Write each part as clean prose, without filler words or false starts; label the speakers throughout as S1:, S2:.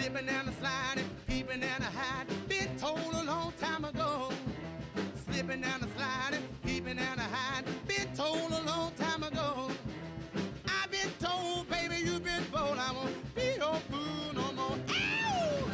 S1: slipping and a sliding, peeping and a hiding, been told a long time ago. Slipping and a sliding, peeping and a hiding, been told a long time ago. I've been told, baby, you've been bold, I won't be your fool no more. Ow!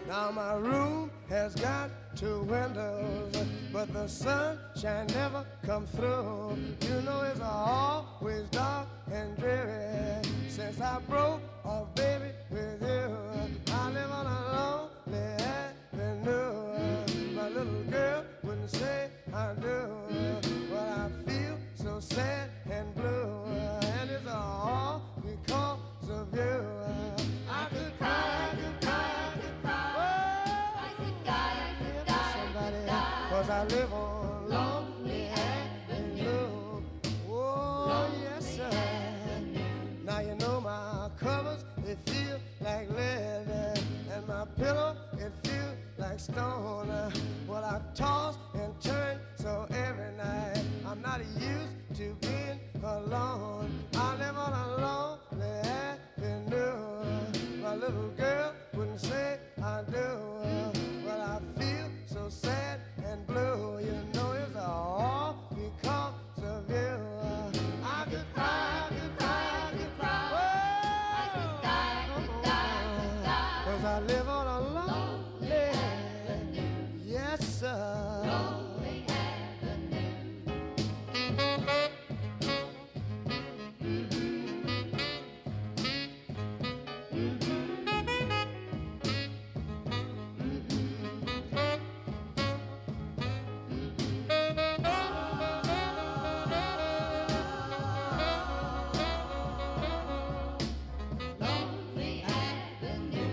S1: Now my room has got 2 windows, but the sunshine never come through. You know it's always dark and dreary since I broke off, baby, with you. I live on a lonely avenue. My little girl wouldn't say I do, but I feel so sad and blue, and it's all because of you. I could cry, I could cry, I could cry. I could die, I could die, somebody, 'cause I live on Lonely Avenue. Oh, yes, sir. Now you know my covers, they feel like lead, and my pillow, it feels like stone. Well, I toss and turn so every night, I'm not used to being alone. I live on a lonely avenue. My little girl wouldn't say I do, but I feel so sad and blue. You know it's all because of you. I could cry, I could cry, I could cry. Oh, I could die, I could die, I could die. 'Cause I live on a lonely avenue. Yes, sir. Lonely avenue. Lonely Avenue,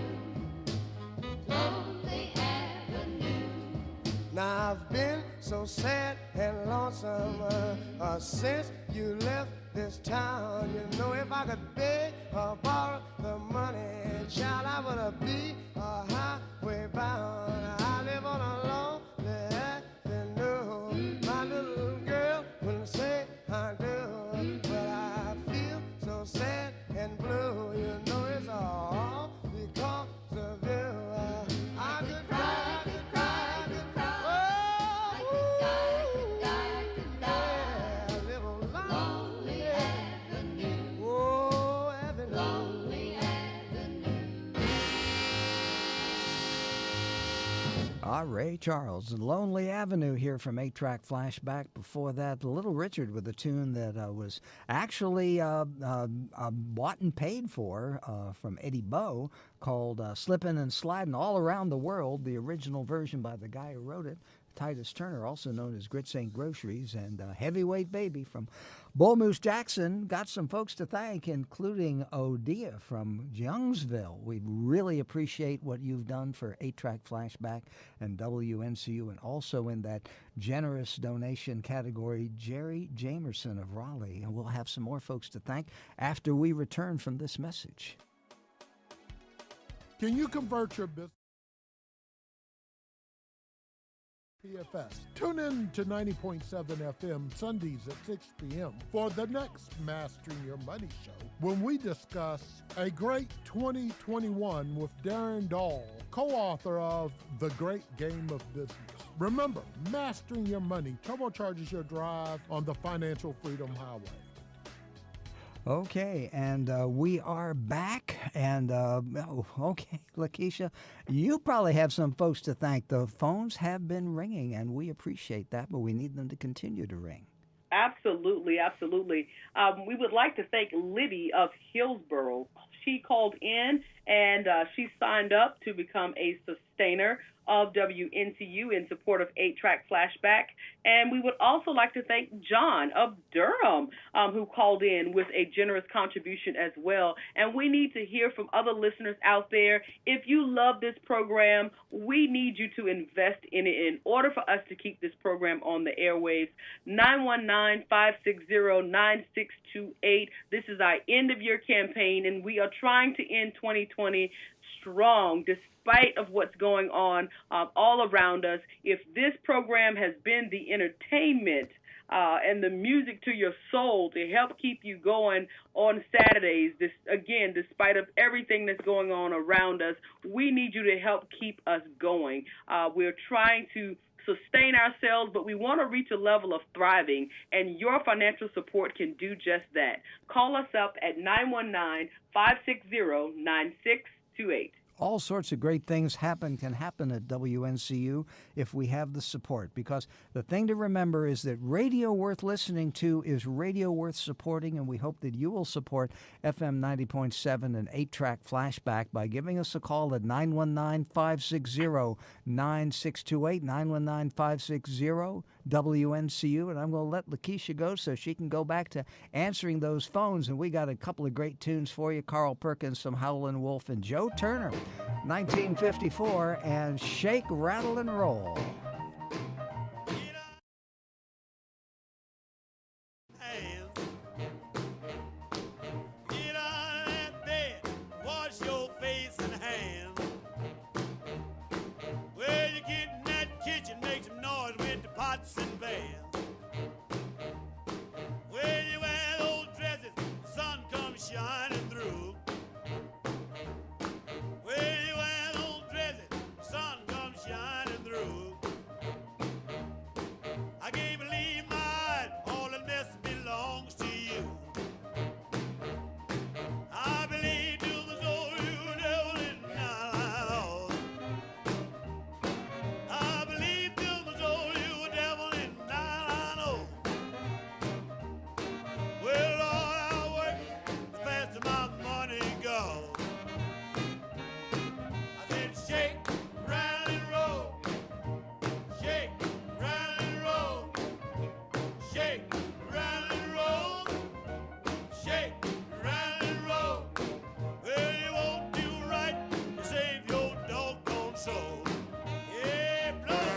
S1: Lonely Avenue. Now I've been so sad and lonesome since you left this town. You know if I could beg or borrow the money, child, I would be a highway bound. I live on a lonely avenue. My little girl wouldn't say I do, but I feel so sad and blue. You know it's all because of you. I could cry, I could cry, I could cry. Oh, I could die, I could die, I could die. Yeah, I live on Lonely Avenue. Oh, Avenue. Lonely Avenue.
S2: Ray Charles, Lonely Avenue here from 8-Track Flashback. Before that, Little Richard with a tune that was actually bought and paid for from Eddie Bow, called Slippin' and Slidin' All Around the World, the original version by the guy who wrote it, Titus Turner, also known as Grits Ain't Groceries, and Heavyweight Baby from Bull Moose Jackson. Got some folks to thank, including Odia from Youngsville. We really appreciate what you've done for 8-Track Flashback and WNCU, and also in that generous donation category, Jerry Jamerson of Raleigh. And we'll have some more folks to thank after we return from this message.
S3: Can you convert your business? PFS. Tune in to 90.7 FM Sundays at 6 p.m. for the next Mastering Your Money show, when we discuss a great 2021 with Darren Dahl, co-author of The Great Game of Business. Remember, Mastering Your Money turbocharges your drive on the financial freedom highway.
S2: Okay, and we are back, and okay, Lakeisha, you probably have some folks to thank. The phones have been ringing, and we appreciate that, but we need them to continue to ring.
S4: Absolutely, absolutely. We would like to thank Libby of Hillsborough. She called in, and she signed up to become a sustainer of WNCU in support of 8-Track Flashback. And we would also like to thank John of Durham, who called in with a generous contribution as well. And we need to hear from other listeners out there. If you love this program, we need you to invest in it in order for us to keep this program on the airwaves. 919-560-9628. This is our end-of-year campaign, and we are trying to end 2020 strong, despite of what's going on all around us. If this program has been the entertainment and the music to your soul to help keep you going on Saturdays, despite of everything that's going on around us, we need you to help keep us going. We're trying to sustain ourselves, but we want to reach a level of thriving, and your financial support can do just that. Call us up at 919-560-9628.
S2: All sorts of great things can happen at WNCU if we have the support, because the thing to remember is that radio worth listening to is radio worth supporting, and we hope that you will support FM 90.7 and 8-Track Flashback by giving us a call at 919-560-9628, 919-560-WNCU, and I'm going to let Lakeisha go so she can go back to answering those phones, and we got a couple of great tunes for you. Carl Perkins, some Howlin' Wolf, and Joe Turner, 1954, and Shake, Rattle, and Roll.
S5: Get out of that bed, wash your face and hands. Well, you get in that kitchen, make some noise with the pots and pans. Well, you wear those dresses, the sun comes shining through. Well, you wear those dresses, the sun comes shining through. I can't believe my eyes, all the mess belongs to you. I believe to my soul you devil is not out. I believe to my soul you devil is not out. Well, Lord, I work the faster my money goes. I said shake, rattle, and roll. Shake, rattle, and roll. Shake, rattle, and roll. Shake, rattle, and roll. Well, you won't do right to save your doggone soul. Yeah, blood.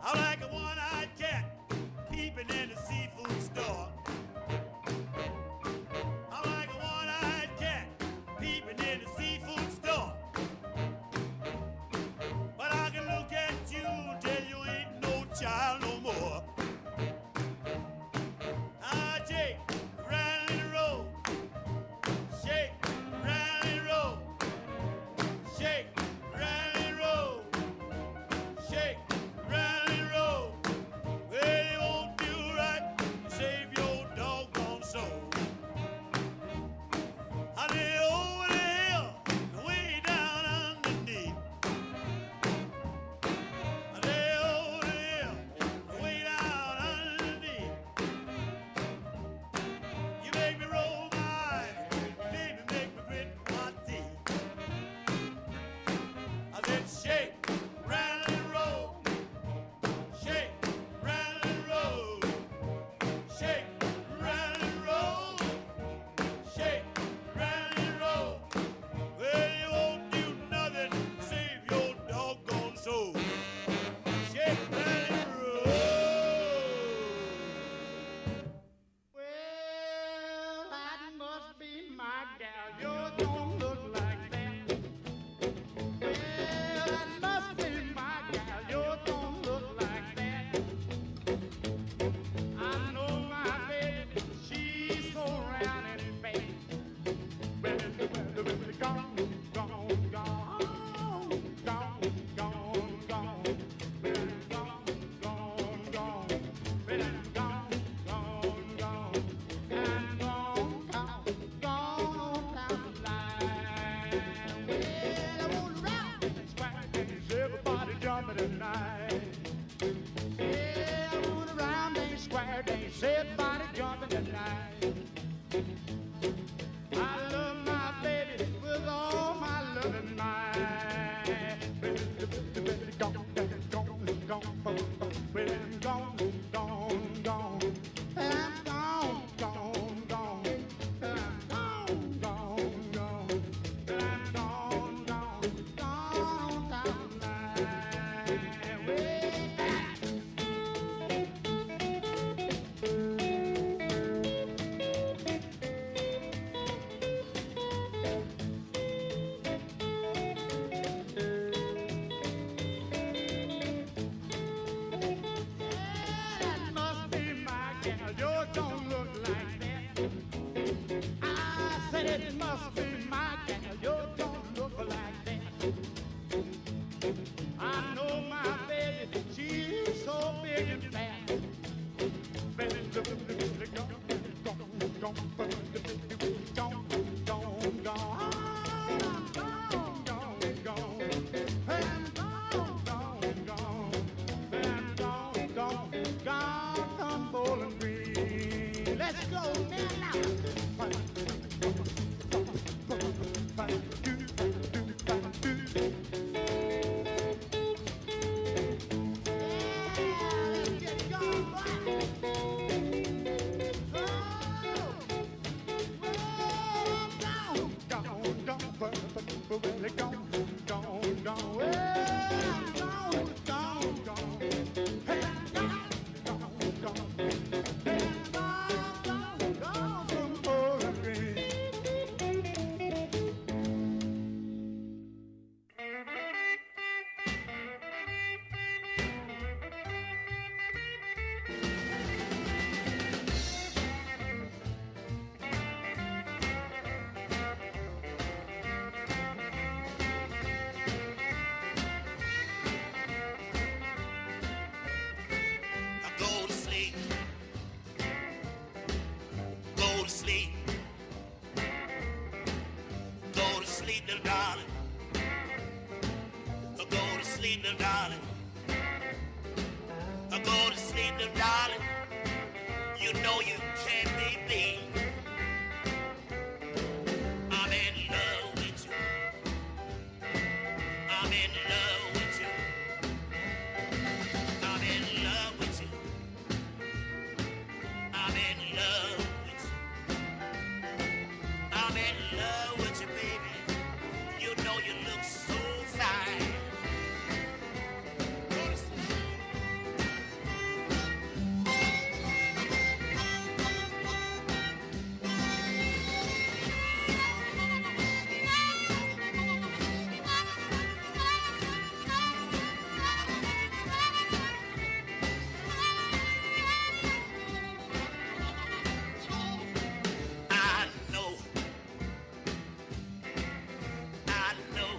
S5: I like a one-eyed cat peeping in the seafood store. I like a one-eyed cat peeping in the seafood store. But I can look at you till you ain't no child no more. I shake, rattle, and roll. Shake, rattle, and roll. Shake, rattle, and roll. Shake, rattle, and roll. Well, you won't do right to save your doggone soul. I lay over the hill, way down underneath. I lay over the hill, darling. Go to sleep, little darling. Go to sleep, little darling. You know you can't be beat. I'm in love with you. I'm in love with you. I'm in love with you. I'm in love with you. I'm in love with you, baby. You know you look so fine. Go to sleep. I know. I know.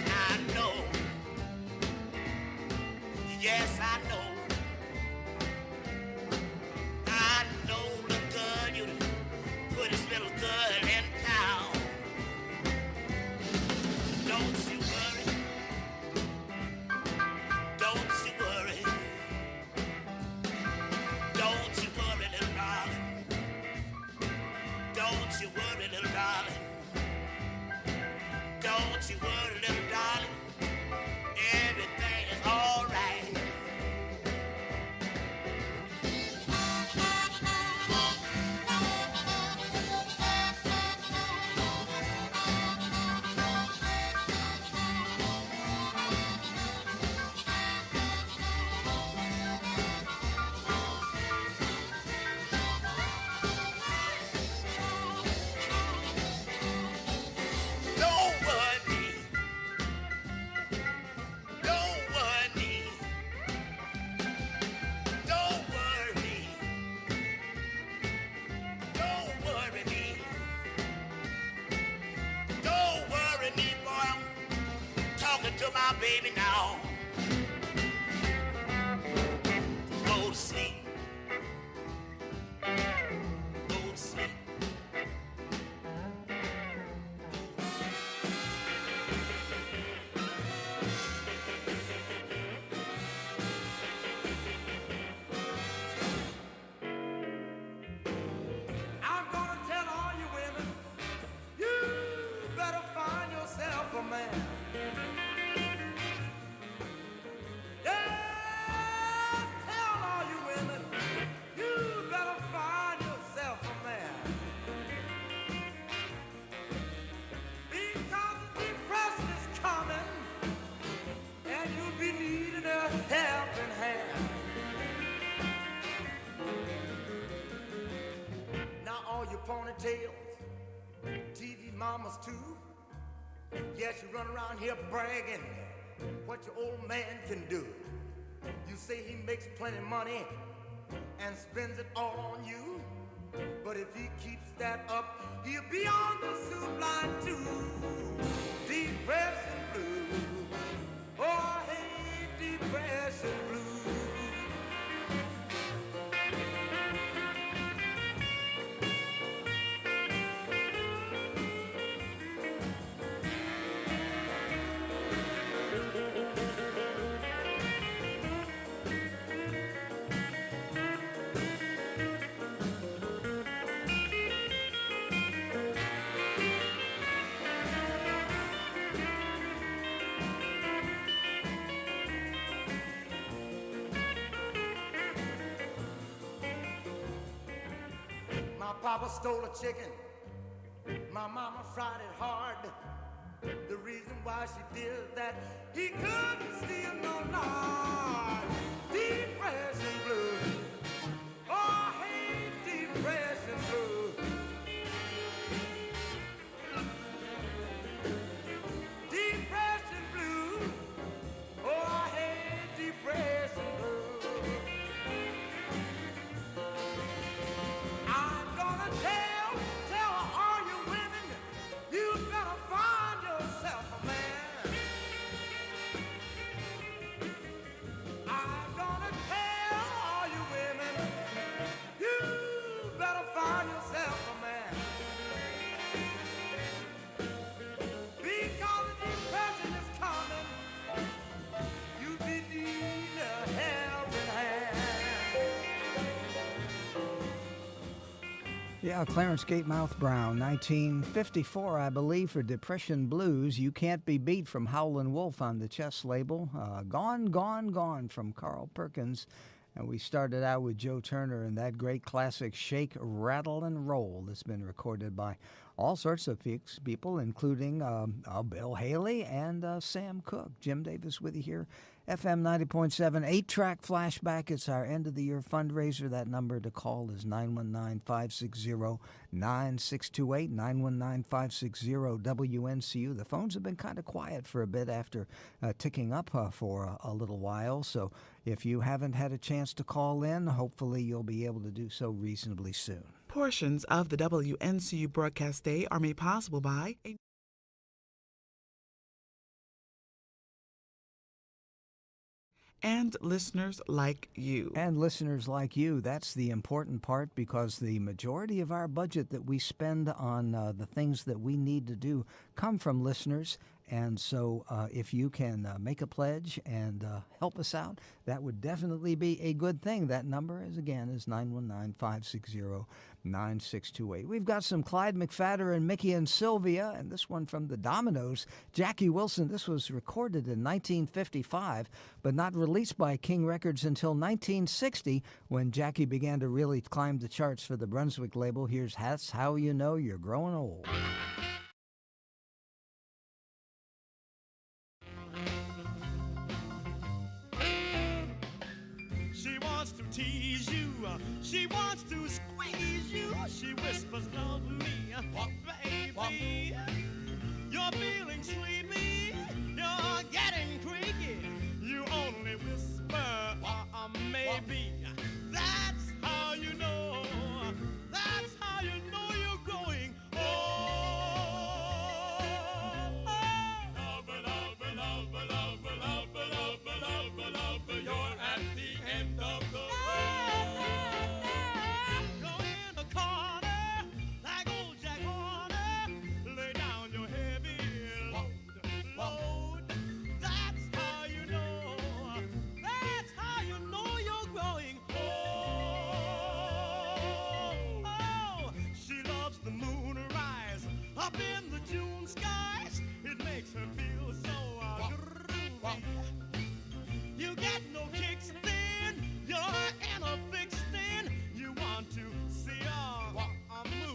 S5: I know. Yes, I know. I know the girl you put this little girl in town. Don't you worry. Don't you worry. Don't you worry, little darling. Don't you worry, little darling. Don't you worry, little darling. Everything is all right. Don't worry. Don't worry. Don't worry. Don't worry me. Don't worry me, boy. I'm talking to my baby now. Go to sleep. Go to sleep.
S1: I'm gonna tell all you women, you better find yourself a man. Yeah, tell all you women, you better find yourself a man. Because the depression is coming, and you'll be needing a helping hand. Now all your ponytails, TV mamas too. Yes, you run around here bragging what your old man can do. You say he makes plenty money and spends it all on you. But if he keeps that up, he'll be on the soup line too. Depression blues. Oh, I hate depression blues. My papa stole a chicken. My mama fried it hard. The reason why she did that, he couldn't steal no nard. Depression blues. Oh, I hate depression blues. Depression blues. Oh, I hate depression blues. I'm gonna tell all you women, you better find yourself a man. I'm
S2: Yeah, Clarence Gatemouth Brown, 1954, I believe, for Depression Blues. You Can't Be Beat from Howlin' Wolf on the Chess label. Gone, Gone, Gone from Carl Perkins. And we started out with Joe Turner and that great classic Shake, Rattle, and Roll that's been recorded by all sorts of people, including Bill Haley and Sam Cooke. Jim Davis with you here. FM 90.7, 8-track flashback. It's our end-of-the-year fundraiser. That number to call is 919-560-9628, 919-560-WNCU. The phones have been kind of quiet for a bit after ticking up for a little while, so if you haven't had a chance to call in, hopefully you'll be able to do so reasonably soon.
S6: Portions of the WNCU broadcast day are made possible by and listeners like you.
S2: And listeners like you, that's the important part, because the majority of our budget that we spend on the things that we need to do come from listeners. And so if you can make a pledge and help us out, that would definitely be a good thing. That number, is 919-560-9628. We've got some Clyde McPhatter and Mickey and Sylvia, and this one from the Dominoes, Jackie Wilson. This was recorded in 1955, but not released by King Records until 1960, when Jackie began to really climb the charts for the Brunswick label. Here's That's How You Know You're Growing Old.
S5: She wants to tease you, she wants to squeeze you, she whispers, love me, baby. You're feeling sleepy, you're getting creaky, you only whisper, maybe. That's how you know, that's how you know you're growing old. Love, love, love, love, love, love, love, love, you're at the end of the road. Go in the corner, like old Jack Horner, lay down your heavy load. That's how you know, that's how you know you're growing old. Oh, she loves the moonrise up in the June skies. It makes her feel so groovy. You get no kicks then, you're in a fix then, you want to see a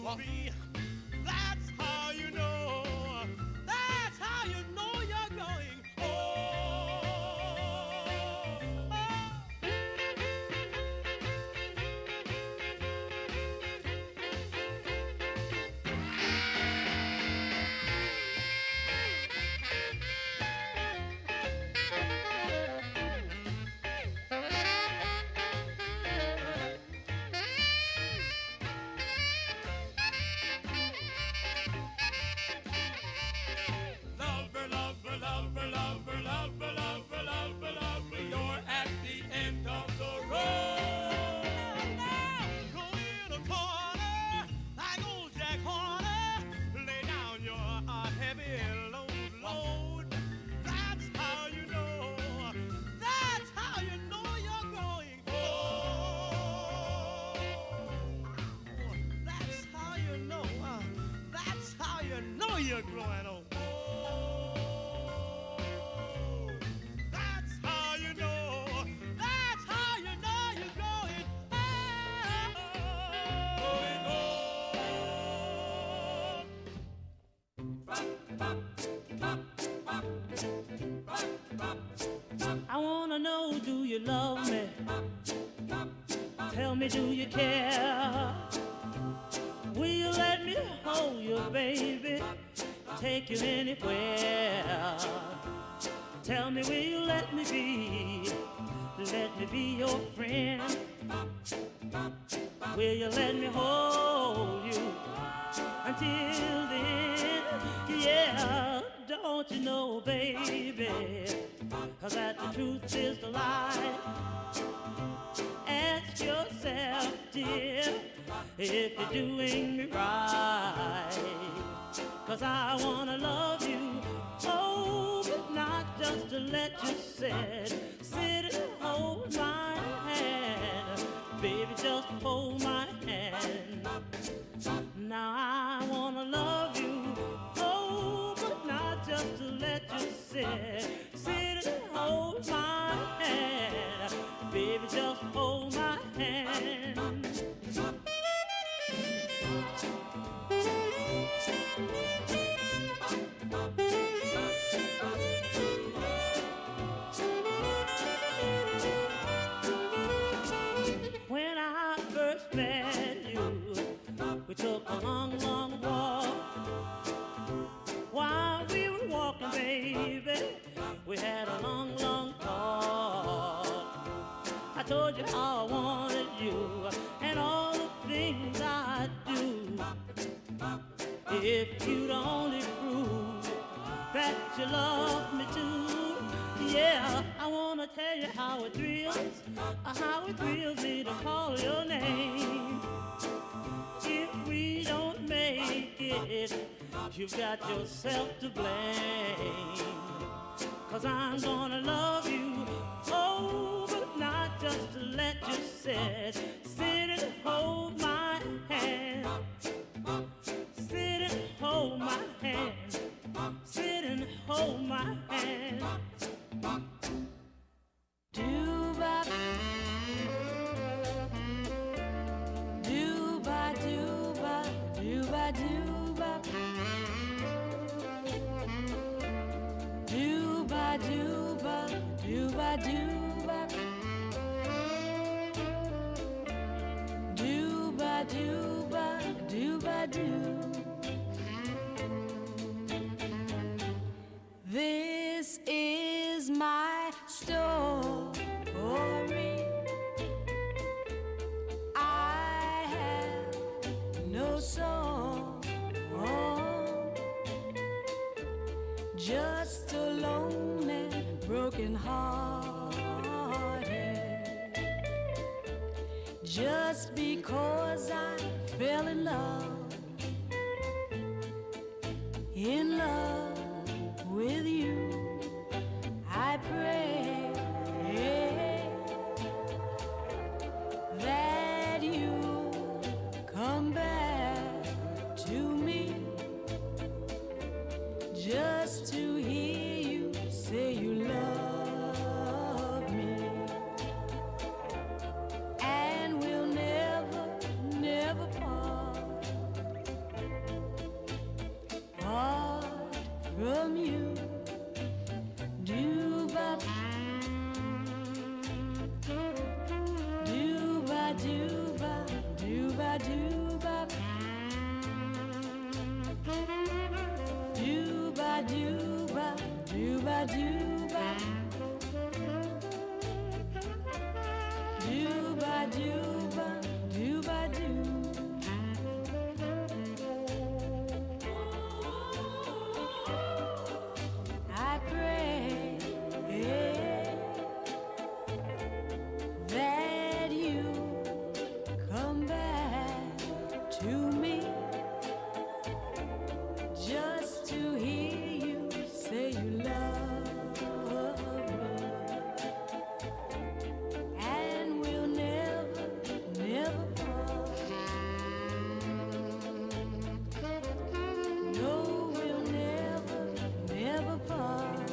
S5: movie. That's how you know, that's how you know you're going old. Lover, lover, lover, lover, lover, lover, lover, lover, you're at the end of the road. Go in a corner, like old Jack Horner, lay down your heavy load. That's how you know, that's how you know you're growing old. That's how you know, that's how you know you're growing old. That's how you know, that's how you know you're growing
S7: I wanna know, do you love me? Tell me, do you care? Will you let me hold you, baby? Take you anywhere. Tell me, will you let me be your friend? Will you let me hold you until then? Yeah, don't you know, baby, that the truth is the lie? Ask yourself, dear, if you're doing me right. 'Cause I wanna love you, oh, but not just to let you sit and hold my hand. Baby, just hold my hand. said, sit and hold my hand. Baby, just hold my hand. When I first met you, we took a long, long walk. While we were walking, baby, we had a long, long talk. I told you how I wanted you and all the things I do. If you'd only prove that you love me too. Yeah, I wanna tell you how it thrills me to call your name. If we don't make it, you've got yourself to blame. 'Cause I'm gonna love you, oh, but not just to let you sit. Sit and hold my hand. Sit and hold my hand. Sit and hold my hand. Do-ba, do-ba, do-ba, do-ba, do-ba. Do-ba, do-ba, do-ba, do-ba. Do-ba, do-ba, do-ba, do. This is my story. I have no song, just a lonely, broken hearted. Just because I fell in love with you, I pray that you come back to me, just to hear you say you love me, and we'll never, never part from you. Do-ba, do-ba, do-ba, do-ba, do-ba. Do-ba, do-ba, do-ba, do-ba. Do-ba, do-ba, do-ba, do. I pray that you come back to me, just to hear you say you love me, and we'll never, never part. No, we'll never, never part.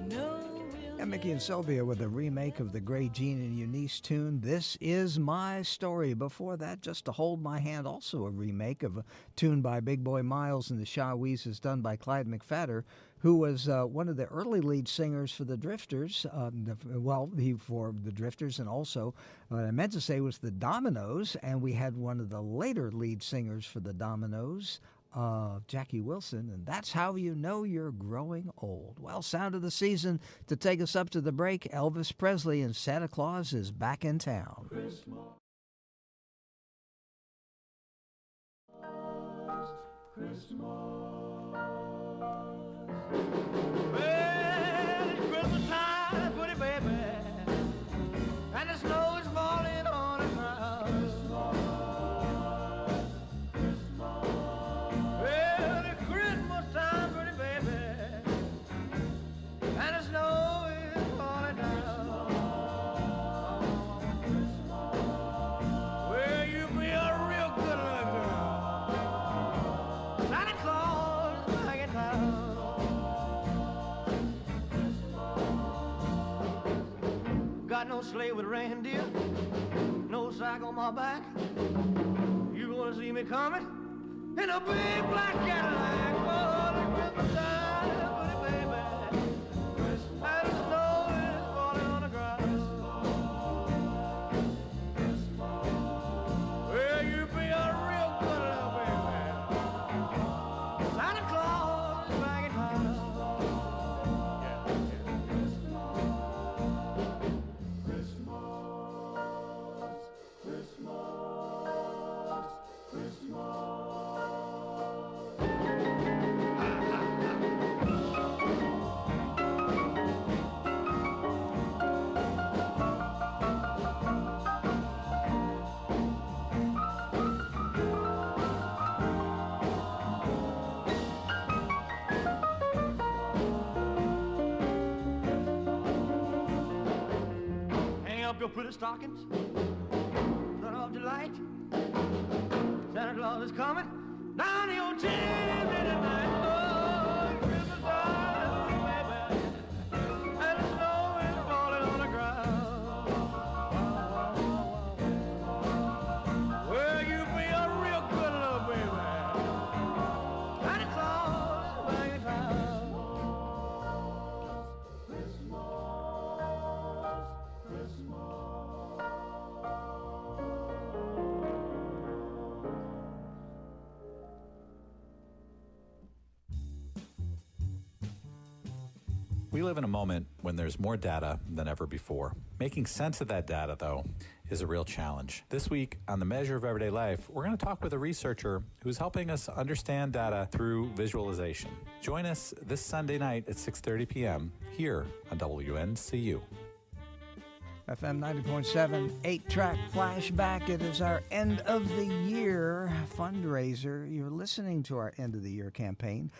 S7: No, we'll
S2: And Mickey and Sylvia with a remake of the Gray Jean and Eunice tune, This Is My Story. Before that, Just to Hold My Hand, also a remake of a tune by Big Boy Miles and the Shaweezes done by Clyde McPhatter, who was one of the early lead singers for the Drifters. For the Drifters, and also, what I meant to say was the Dominoes, and we had one of the later lead singers for the Dominoes, Jackie Wilson, and That's How You Know You're Growing Old. Well, sound of the season to take us up to the break, Elvis Presley and Santa Claus is Back in Town.
S5: Christmas. Well, it's Christmas time, pretty baby, and the snow is falling on the ground. Well, it's Christmas time, pretty baby, and the snow is falling down. Well, you be a real good little girl. Santa Claus
S8: no sleigh with reindeer, no sack on my back. You gonna see me coming in a big black Cadillac. Oh, the Christmas time, pretty baby. And the snow is falling on the grass. Well, you be a real good little baby. Santa Claus is back in town. Your pretty stockings, turn off the light. Santa Claus is coming down your chimney tonight. Oh, Christmas time, baby, and the snow is falling on the ground. Well, you be a real good little baby. Santa Claus is back in town.
S9: We live in a moment when there's more data than ever before. Making sense of that data, though, is a real challenge. This week on The Measure of Everyday Life, we're going to talk with a researcher who's helping us understand data through visualization. Join us this Sunday night at 6:30 p.m. here on WNCU.
S2: FM 90.7, 8-Track Flashback. It is our end of the year fundraiser. You're listening to our end of the year campaign.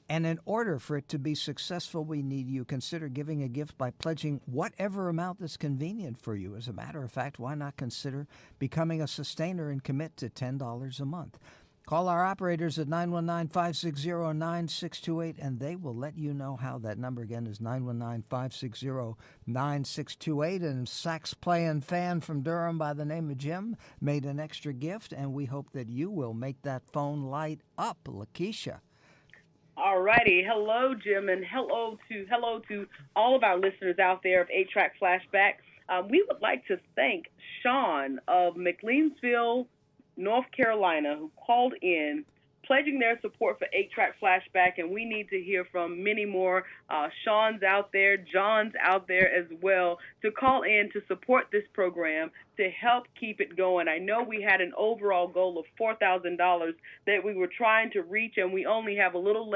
S2: And in order for it to be successful, we need you consider giving a gift by pledging whatever amount that's convenient for you. As a matter of fact, why not consider becoming a sustainer and commit to $10 a month? Call our operators at 919-560-9628, and they will let you know how. That number again is 919-560-9628. And sax-playing fan from Durham by the name of Jim made an extra gift, and we hope that you will make that phone light up. Lakeisha.
S4: All righty. Hello, Jim, and hello to all of our listeners out there of 8-Track Flashback. We would like to thank Sean of McLeansville, North Carolina, who called in, pledging their support for 8-Track Flashback, and we need to hear from many more Sean's out there, John's out there as well, to call in to support this program to help keep it going. I know we had an overall goal of $4,000 that we were trying to reach, and we only have a little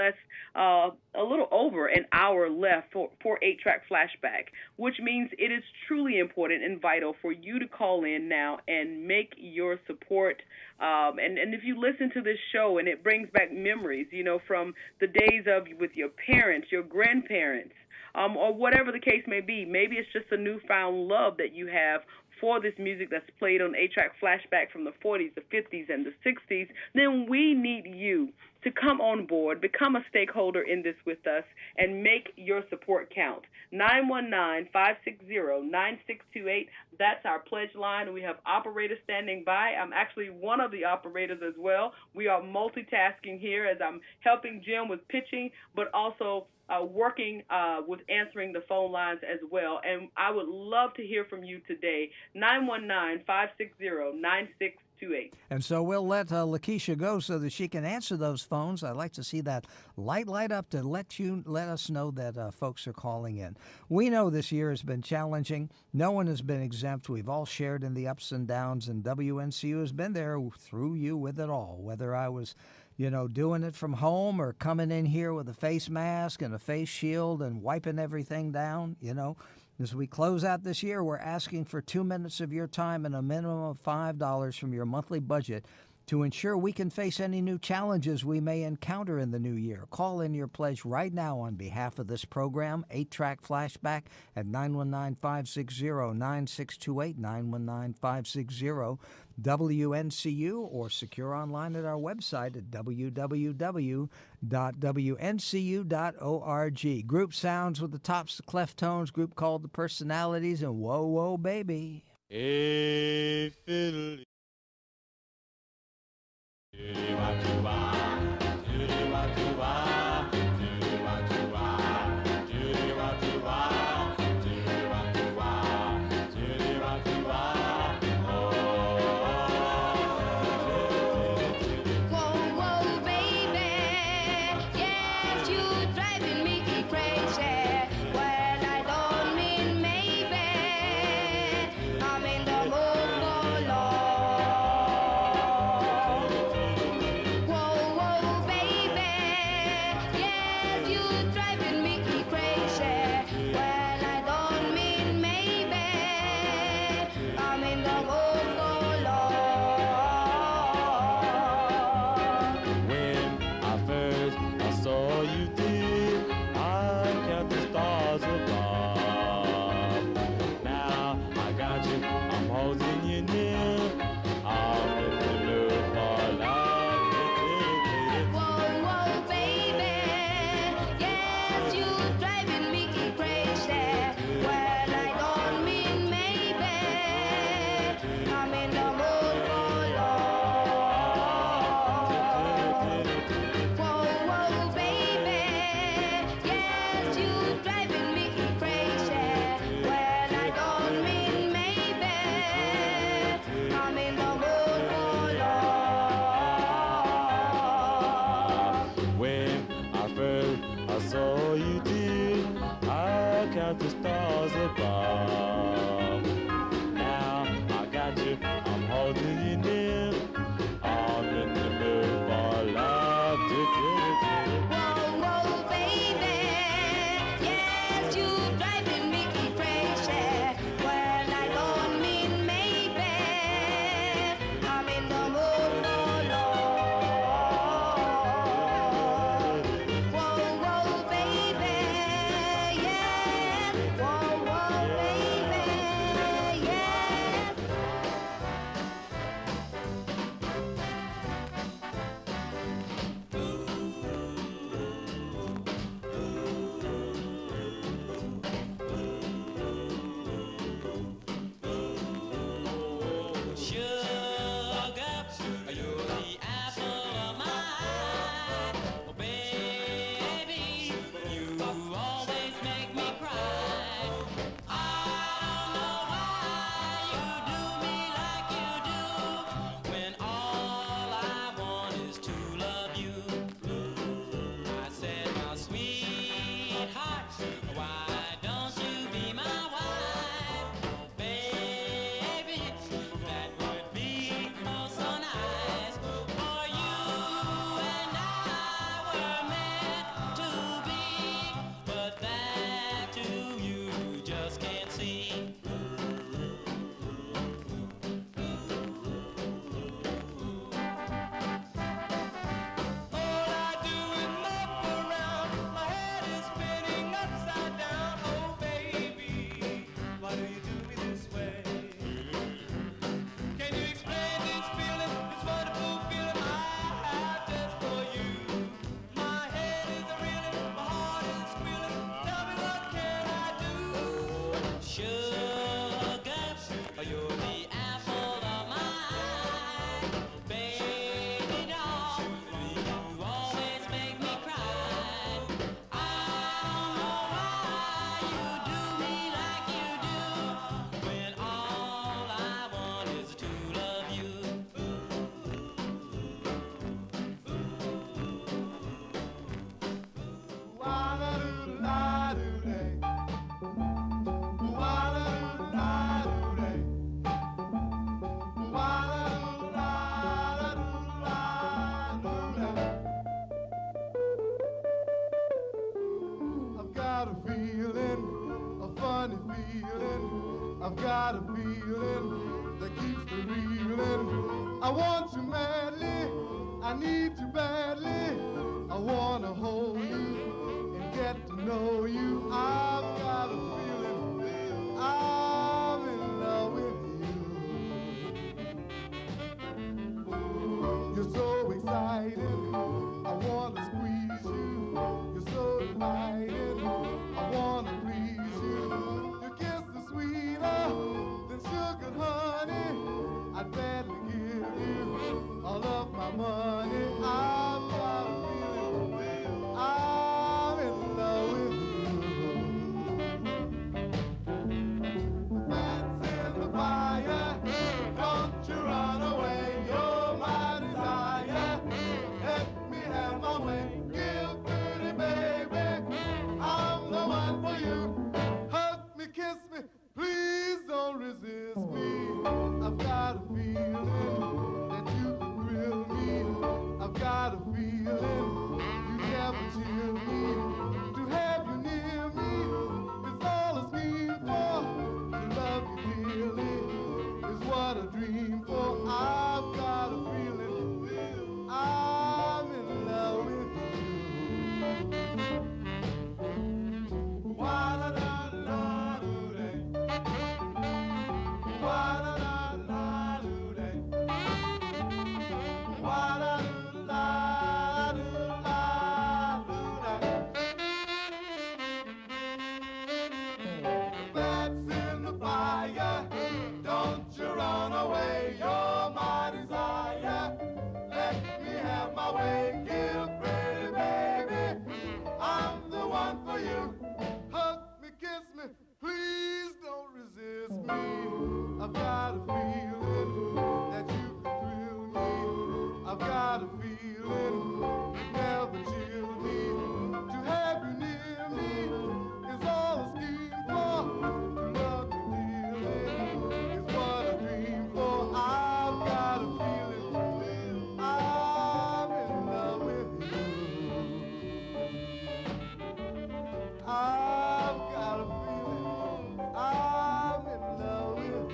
S4: over an hour left for 8-Track Flashback, which means it is truly important and vital for you to call in now and make your support. And if you listen to this show and it brings back memories, from the days of with your parents, your grandparents, or whatever the case may be, maybe it's just a newfound love that you have for this music that's played on 8-Track Flashback from the 40s, the 50s, and the 60s, then we need you to come on board, become a stakeholder in this with us, and make your support count. 919-560-9628. That's our pledge line. We have operators standing by. I'm actually one of the operators as well. We are multitasking here as I'm helping Jim with pitching, but also working with answering the phone lines as well. And I would love to hear from you today. 919-560-9628.
S2: And so we'll let Lakeisha go so that she can answer those phones. I'd like to see that light up to let us know that folks are calling in. We know this year has been challenging. No one has been exempt. We've all shared in the ups and downs, and WNCU has been there through you with it all, whether I was doing it from home or coming in here with a face mask and a face shield and wiping everything down, As we close out this year, we're asking for 2 minutes of your time and a minimum of $5 from your monthly budget To ensure we can face any new challenges we may encounter in the new year, call in your pledge right now on behalf of this program, 8-Track Flashback at 919-560-9628, 919-560-WNCU, or secure online at our website at www.wncu.org. Group sounds with the tops, the clef tones, group called The Personalities, and Whoa, Whoa, Baby.
S5: Hey, fiddle.
S1: I've got a feeling that keeps me reeling. I want you madly. I need you badly. I wanna hold you and get to know you. I've got a feeling I'm in love with you. You're so excited, I wanna squeeze you. You're so invited, I wanna please you. Your kiss is sweeter than sugar, honey. I'd gladly give you all of my money. I've got a feeling I'm in love with you. That's in the fire. Don't you run away. You're my desire. Let me have my way. Give pretty baby. I'm the one for you. Hug me, kiss me. Please don't resist me. I've got a feeling that you can thrill me. I've got a feeling you never chill me. To have you near me is all it's mean for. To love you dearly is what I dream for. I've got a feeling I'm in love with you. Wa-da-da-da-da-doo-day. Wa-da-da-da-da-doo-day. That's in the fire. Don't you run away. You're my desire. Let me have my way. Give pretty baby. I'm the one for you. Hug me, kiss me. Please don't resist me. I've got a feeling that you can thrill me. I've got a feeling you never chill me. To have you near me is all I scheme for. To love you dearly is what I dream for. I've got a feeling I'm in love with you. I've got a feeling I'm in love with you.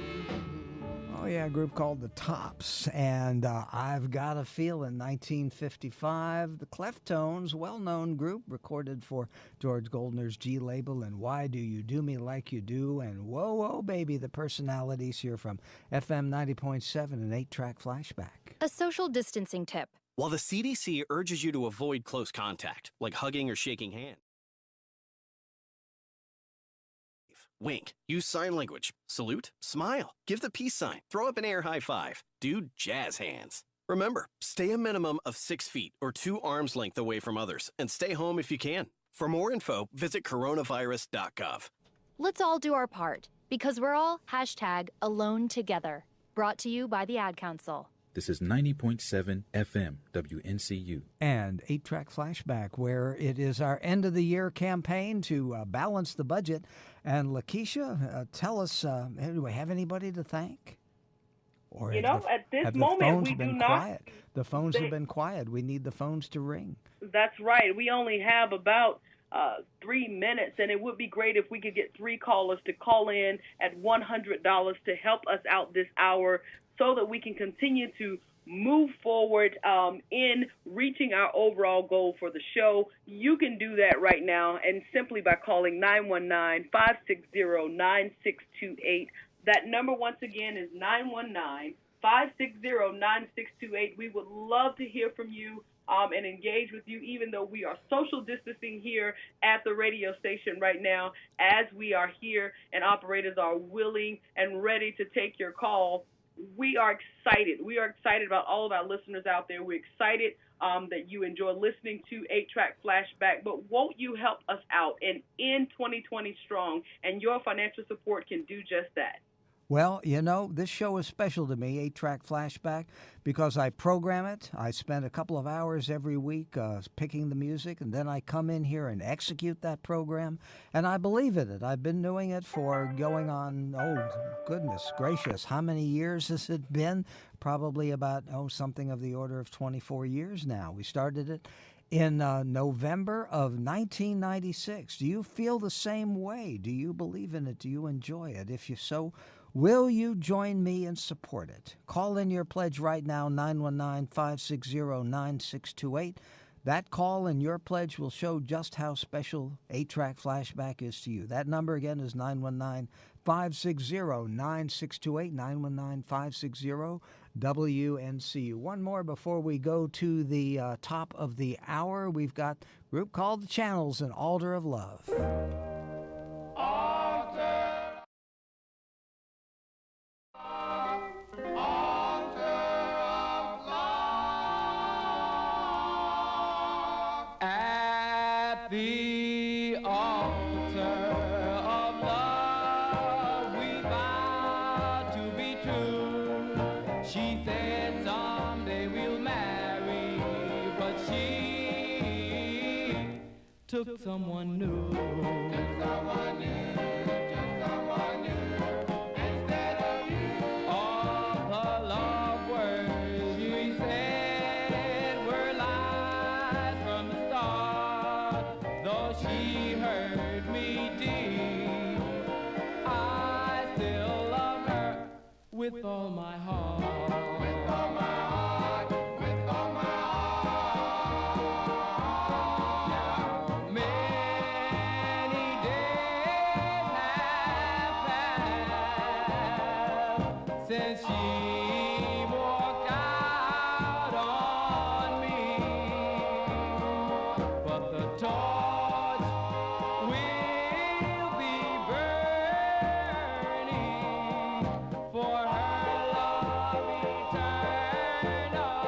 S2: Oh, yeah, a group called The Tops, and I've Got a Feeling, 1955. The Cleftones, well-known group, recorded for George Goldner's G label, and Why Do You Do Me Like You Do, and Whoa, Whoa, Baby, the personalities here from FM 90.7 and 8-Track Flashback.
S10: A social distancing tip.
S11: While the CDC urges you to avoid close contact, like hugging or shaking hands, wink, use sign language, salute, smile, give the peace sign, throw up an air high five, do jazz hands. Remember, stay a minimum of 6 feet or 2 arms length away from others, and stay home if you can. For more info, visit coronavirus.gov.
S10: Let's all do our part, because we're all #AloneTogether. Brought to you by the Ad Council.
S12: This is 90.7 FM WNCU.
S2: And 8-Track Flashback, where it is our end-of-the-year campaign to balance the budget. And Lakeisha, tell us, do we have anybody to thank? Or
S4: at this
S2: have
S4: moment,
S2: the phones
S4: we
S2: been
S4: do not.
S2: quiet? The phones have been quiet. We need the phones to ring.
S4: That's right. We only have about 3 minutes, and it would be great if we could get 3 callers to call in at $100 to help us out this hour so that we can continue to move forward in reaching our overall goal for the show. You can do that right now, and simply by calling 919-560-9628. That number, once again, is 919-560-9628. We would love to hear from you and engage with you, even though we are social distancing here at the radio station right now, as we are here and operators are willing and ready to take your call. We are excited. We are excited about all of our listeners out there. We're excited that you enjoy listening to 8-Track Flashback, but won't you help us out and end 2020 strong? And your financial support can do just that.
S2: Well, this show is special to me, 8-Track Flashback, because I program it. I spend a couple of hours every week picking the music, and then I come in here and execute that program, and I believe in it. I've been doing it for going on, goodness gracious, how many years has it been? Probably about, something of the order of 24 years now. We started it in November of 1996. Do you feel the same way? Do you believe in it? Do you enjoy it? If you so, Will you join me and support it? Call in your pledge right now, 919-560-9628. That call and your pledge will show just how special 8-Track Flashback is to you. That number again is 919-560-9628, 919-560-WNCU. One more before we go to the top of the hour. We've got a group called The Channels, An Altar of Love.
S13: At the altar of love, we vow to be true. She said someday we'll marry, but she took someone new. Took someone new, took someone new, instead of you. All the love words we said were lies from the start. Though she hurt me deep, I still love her with all my heart. With all my heart, with all my heart. Now many days have passed since she walked out on me, but the torch will be burning for her love eternally.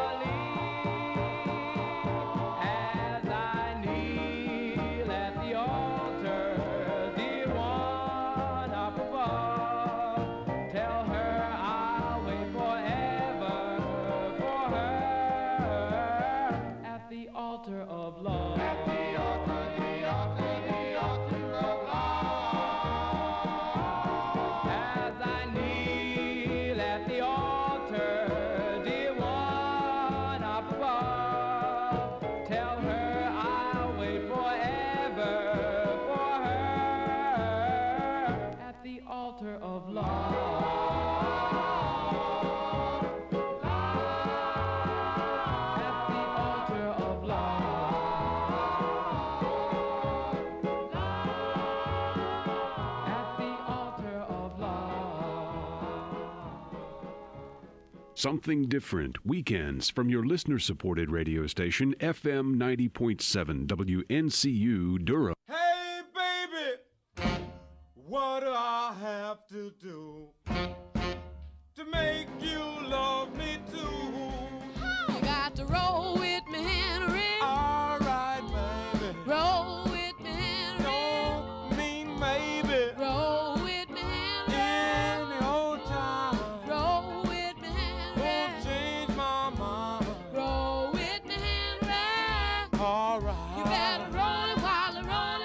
S13: As I kneel at the altar, dear one up above, tell her I'll wait forever for her at the altar of love. At the altar, the altar, the altar of love. As I kneel at the altar, dear one up above, tell her I'll wait forever for her at the altar of love. At the altar of love. At the altar of love.
S14: Something different. Weekends from your listener-supported radio station, FM 90.7 WNCU Durham.
S5: Hey, baby, what do I have to do to make you love me too?
S15: You got to roll with me, Henry.
S5: All right, baby.
S15: Roll with me, Henry.
S5: Don't mean maybe.
S15: Roll with me, Henry.
S5: Any old time.
S15: Roll with me, Henry.
S5: Won't change my mind.
S15: Roll with me, Henry.
S5: All right.
S15: You better roll it while the roll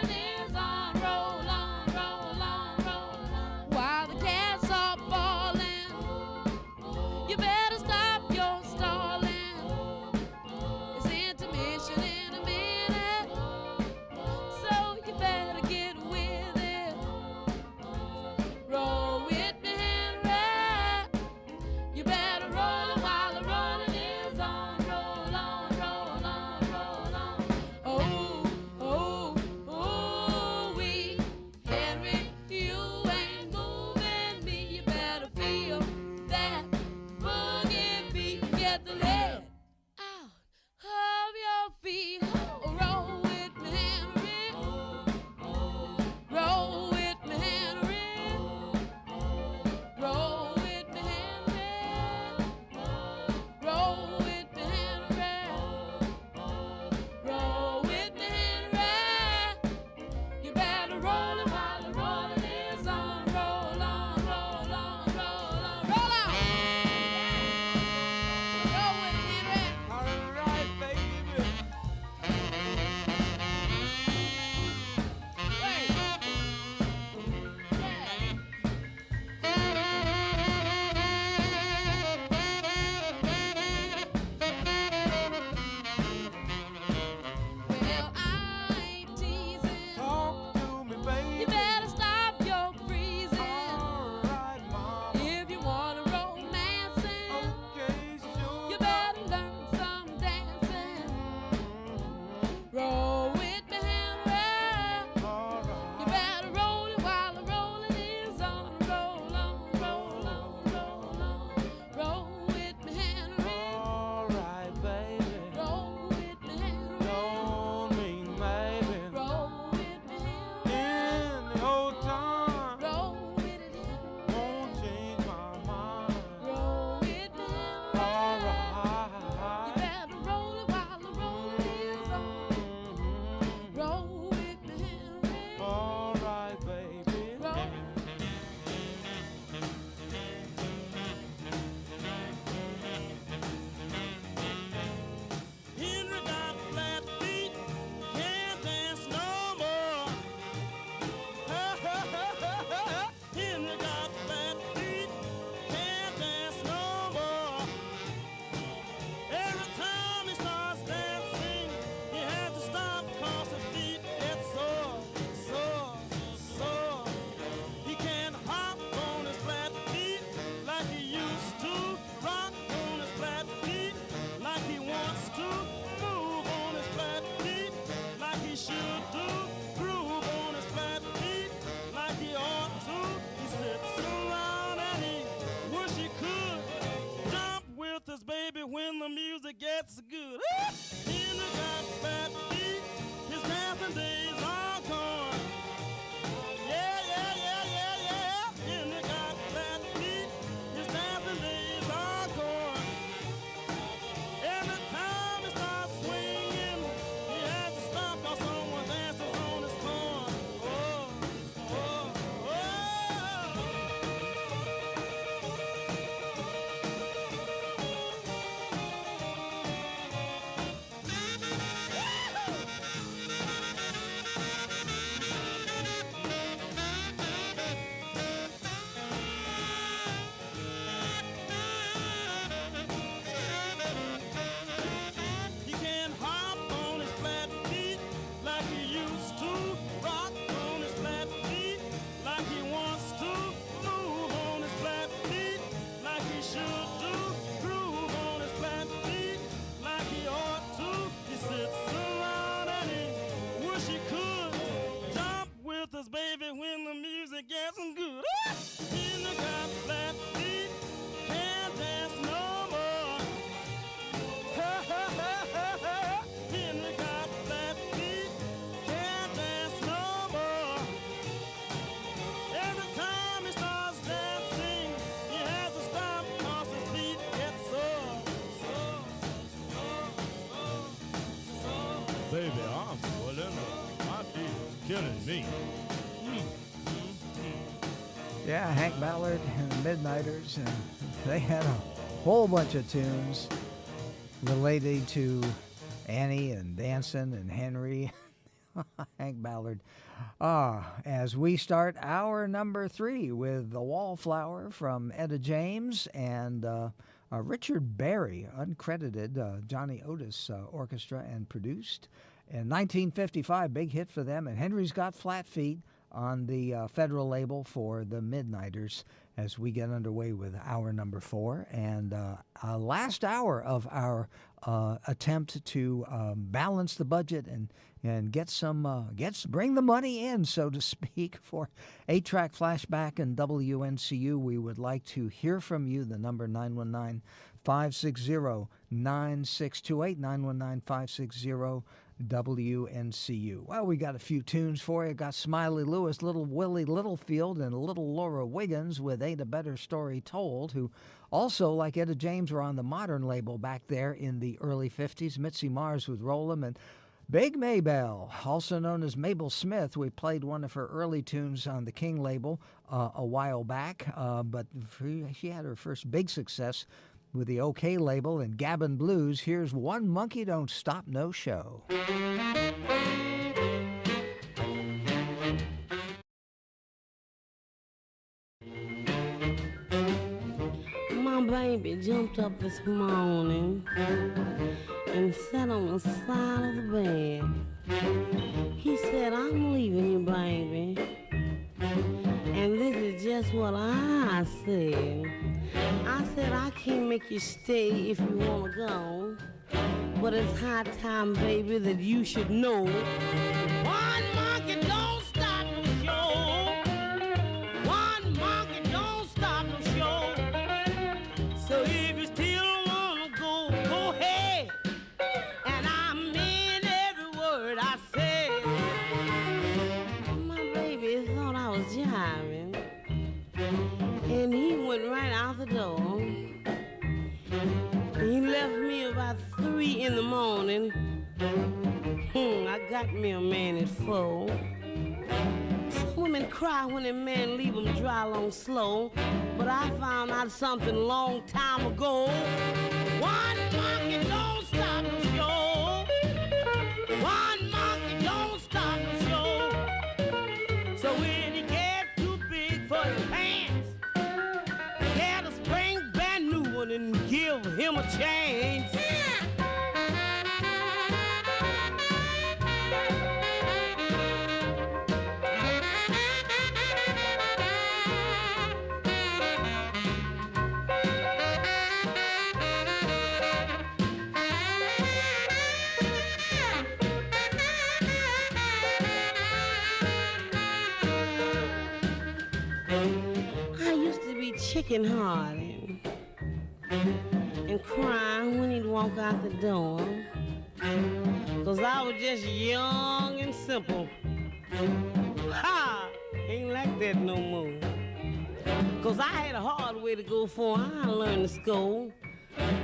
S5: I'm swelling up. My feet is killing me.
S2: Yeah, Hank Ballard and the Midnighters, and they had a whole bunch of tunes related to Annie and Dancin' and Henry. Hank Ballard. As we start hour number 3 with The Wallflower from Etta James and Richard Berry, uncredited, Johnny Otis orchestra and produced. In 1955, big hit for them, and Henry's Got Flat Feet on the federal label for the Midnighters as we get underway with hour number 4. And last hour of our attempt to balance the budget and get some, bring the money in, so to speak, for 8-Track Flashback and WNCU. We would like to hear from you. The number 919-560-9628, 919-560 WNCU. Well, we got a few tunes for you. Got Smiley Lewis, Little Willie Littlefield, and Little Laura Wiggins with Ain't a Better Story Told, who also, like Etta James, were on the Modern label back there in the early 50s. Mitzi Mars would roll them, and Big Maybelle, also known as Mabel Smith. We played one of her early tunes on the King label a while back, but she had her first big success with the OK label and Gabbin Blues. Here's One Monkey Don't Stop No Show.
S16: My baby jumped up this morning and sat on the side of the bed. He said, I'm leaving you, baby. And this is just what I said. I said, I can't make you stay if you want to go. But it's high time, baby, that you should know. One monkey don't stop no show. One monkey don't stop no show. So if you still want to go, go ahead. And I mean every word I said. My baby thought I was jiving. And he went right out the door. He left me about 3 in the morning. I got me a man at 4. Some women cry when a man leave them dry long slow. But I found out something long time ago. One monkey don't stop the show. One monkey don't stop the show. So when he get too big for his pants, get a spring brand new one and give him a chance. I used to be chicken-hearted and crying when he'd walk out the door, 'cause I was just young and simple. Ha! Ain't like that no more. 'Cause I had a hard way to go before I learned to scold.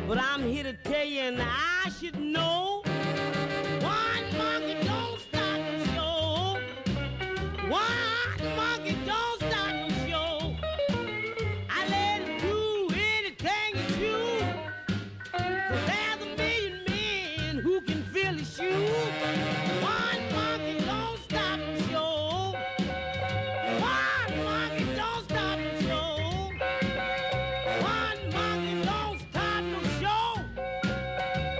S16: But I'm here to tell you, and I should know, one monkey don't stop the show. One monkey don't stop the show. I let him do anything he choose. 'Cause there's a million men who can fill his shoes. One monkey don't stop the show. One monkey don't stop the show. One monkey don't stop the show.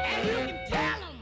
S16: And you can tell him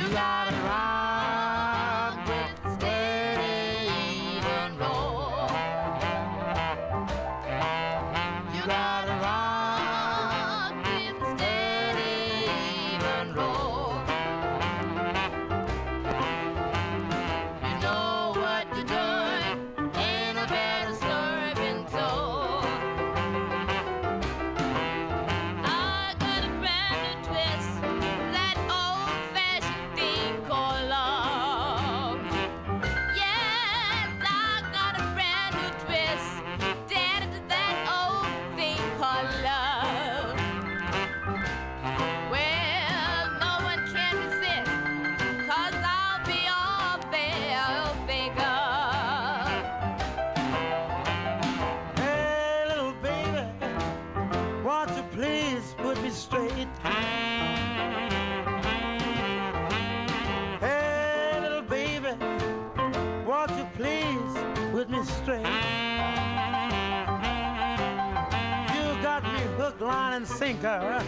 S5: You gotta rock with steady even roll. You gotta rock with steady even roll. You know what you're doing, ain't a better story been told. I got a brand new twist, that old-fashioned thing called love. Yes, I got a brand new twist, down to that old thing called love. Well, no one can resist, 'cause I'll be all they'll think of.
S17: Hey, little baby, won't you please put me straight? Hey, little baby, won't you please put me straight? You got me hook, line, and sinker.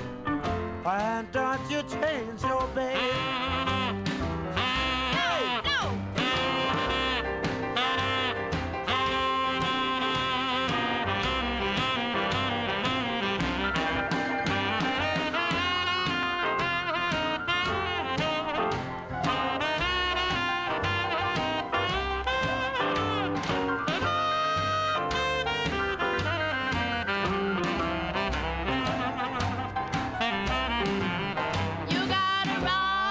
S17: Why don't you change your bait?
S5: You gotta rock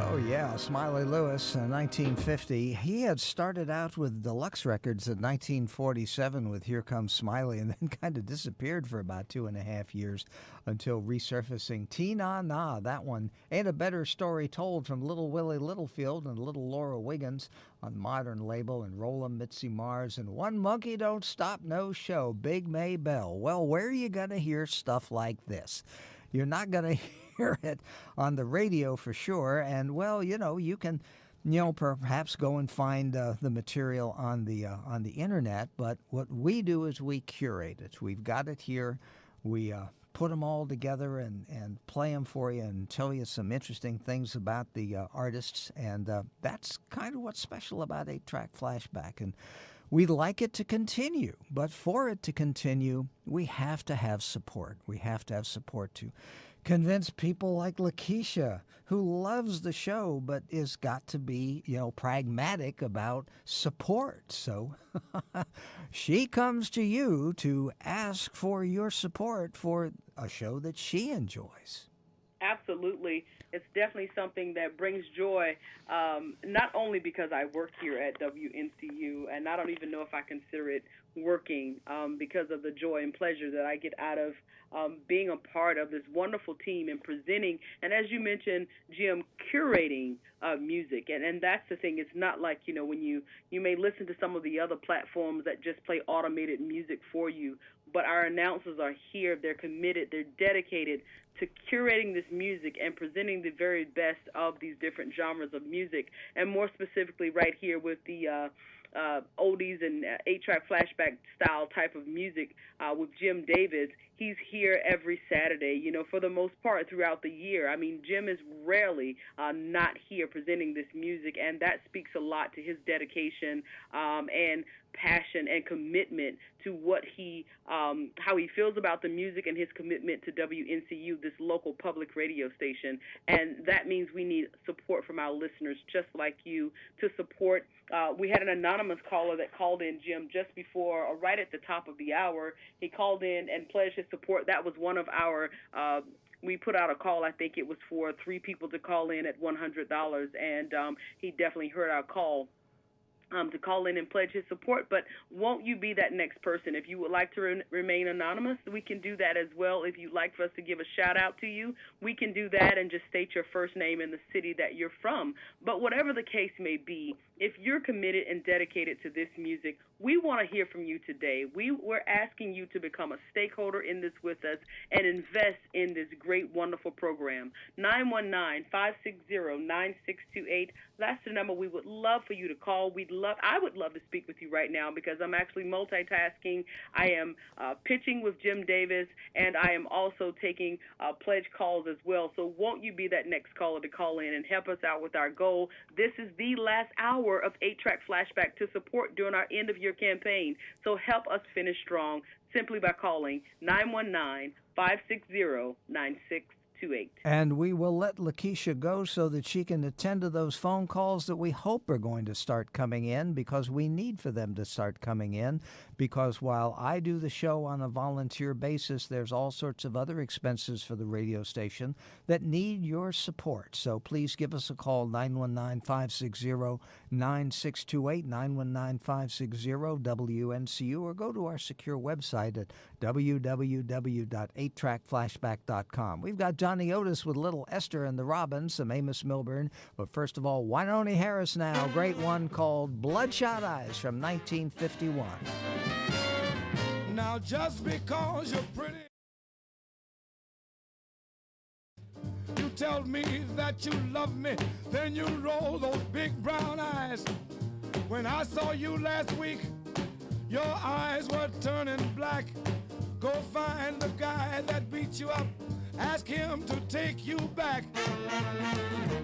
S2: Oh, yeah, Smiley Lewis in 1950. He had started out with Deluxe Records in 1947 with Here Comes Smiley, and then kind of disappeared for about 2.5 years until resurfacing Tea-Na Na. That one, Ain't a Better Story Told, from Little Willie Littlefield and Little Laura Wiggins on Modern Label, and Rolla Mitzi Mars, and One Monkey Don't Stop No Show, Big May Bell. Well, where are you going to hear stuff like this? You're not going to hear it on the radio for sure. And, well, you can, perhaps go and find the material on the internet. But what we do is we curate it. We've got it here. We put them all together and play them for you and tell you some interesting things about the artists. And that's kind of what's special about 8-Track Flashback. And we'd like it to continue, but for it to continue, we have to have support. We have to have support to convince people like Lakeisha, who loves the show, but is got to be, pragmatic about support. So she comes to you to ask for your support for a show that she enjoys.
S4: Absolutely. It's definitely something that brings joy, not only because I work here at WNCU, and I don't even know if I consider it working, because of the joy and pleasure that I get out of being a part of this wonderful team and presenting, and as you mentioned, Jim, curating music. And that's the thing. It's not like, when you may listen to some of the other platforms that just play automated music for you, but our announcers are here. They're committed. They're dedicated to curating this music and presenting the very best of these different genres of music, and more specifically right here with the oldies and 8-track flashback style type of music with Jim Davis. He's here every Saturday, for the most part throughout the year. I mean, Jim is rarely not here presenting this music, and that speaks a lot to his dedication and passion and commitment to what how he feels about the music, and his commitment to WNCU, this local public radio station. And that means we need support from our listeners just like you to support. We had an anonymous caller that called in, Jim, just before or right at the top of the hour. He called in and pledged his support. That was one of our we put out a call. I think it was for 3 people to call in at $100, and he definitely heard our call to call in and pledge his support. But won't you be that next person? If you would like to remain anonymous, we can do that as well. If you'd like for us to give a shout-out to you, we can do that and just state your first name and the city that you're from. But whatever the case may be, if you're committed and dedicated to this music, we want to hear from you today. We're asking you to become a stakeholder in this with us and invest in this great, wonderful program. 919-560-9628. That's the number we would love for you to call. I would love to speak with you right now because I'm actually multitasking. I am pitching with Jim Davis, and I am also taking pledge calls as well. So won't you be that next caller to call in and help us out with our goal? This is the last hour of 8-Track Flashback to support during our end-of-year campaign. So help us finish strong simply by calling 919-560-9628.
S2: And we will let Lakeisha go so that she can attend to those phone calls that we hope are going to start coming in, because we need for them to start coming in, because while I do the show on a volunteer basis, there's all sorts of other expenses for the radio station that need your support. So please give us a call, 919-560-9628, 919-560-WNCU, or go to our secure website at www.8trackflashback.com. We've got Johnny Otis with Little Esther and the Robins, some Amos Milburn. But first of all, Wynonie Harris now. Great one called Bloodshot Eyes from 1951.
S1: Now just because you're pretty, you tell me that you love me, then you roll those big brown eyes. When I saw you last week, your eyes were turning black. Go find the guy that beat you up, ask him to take you back.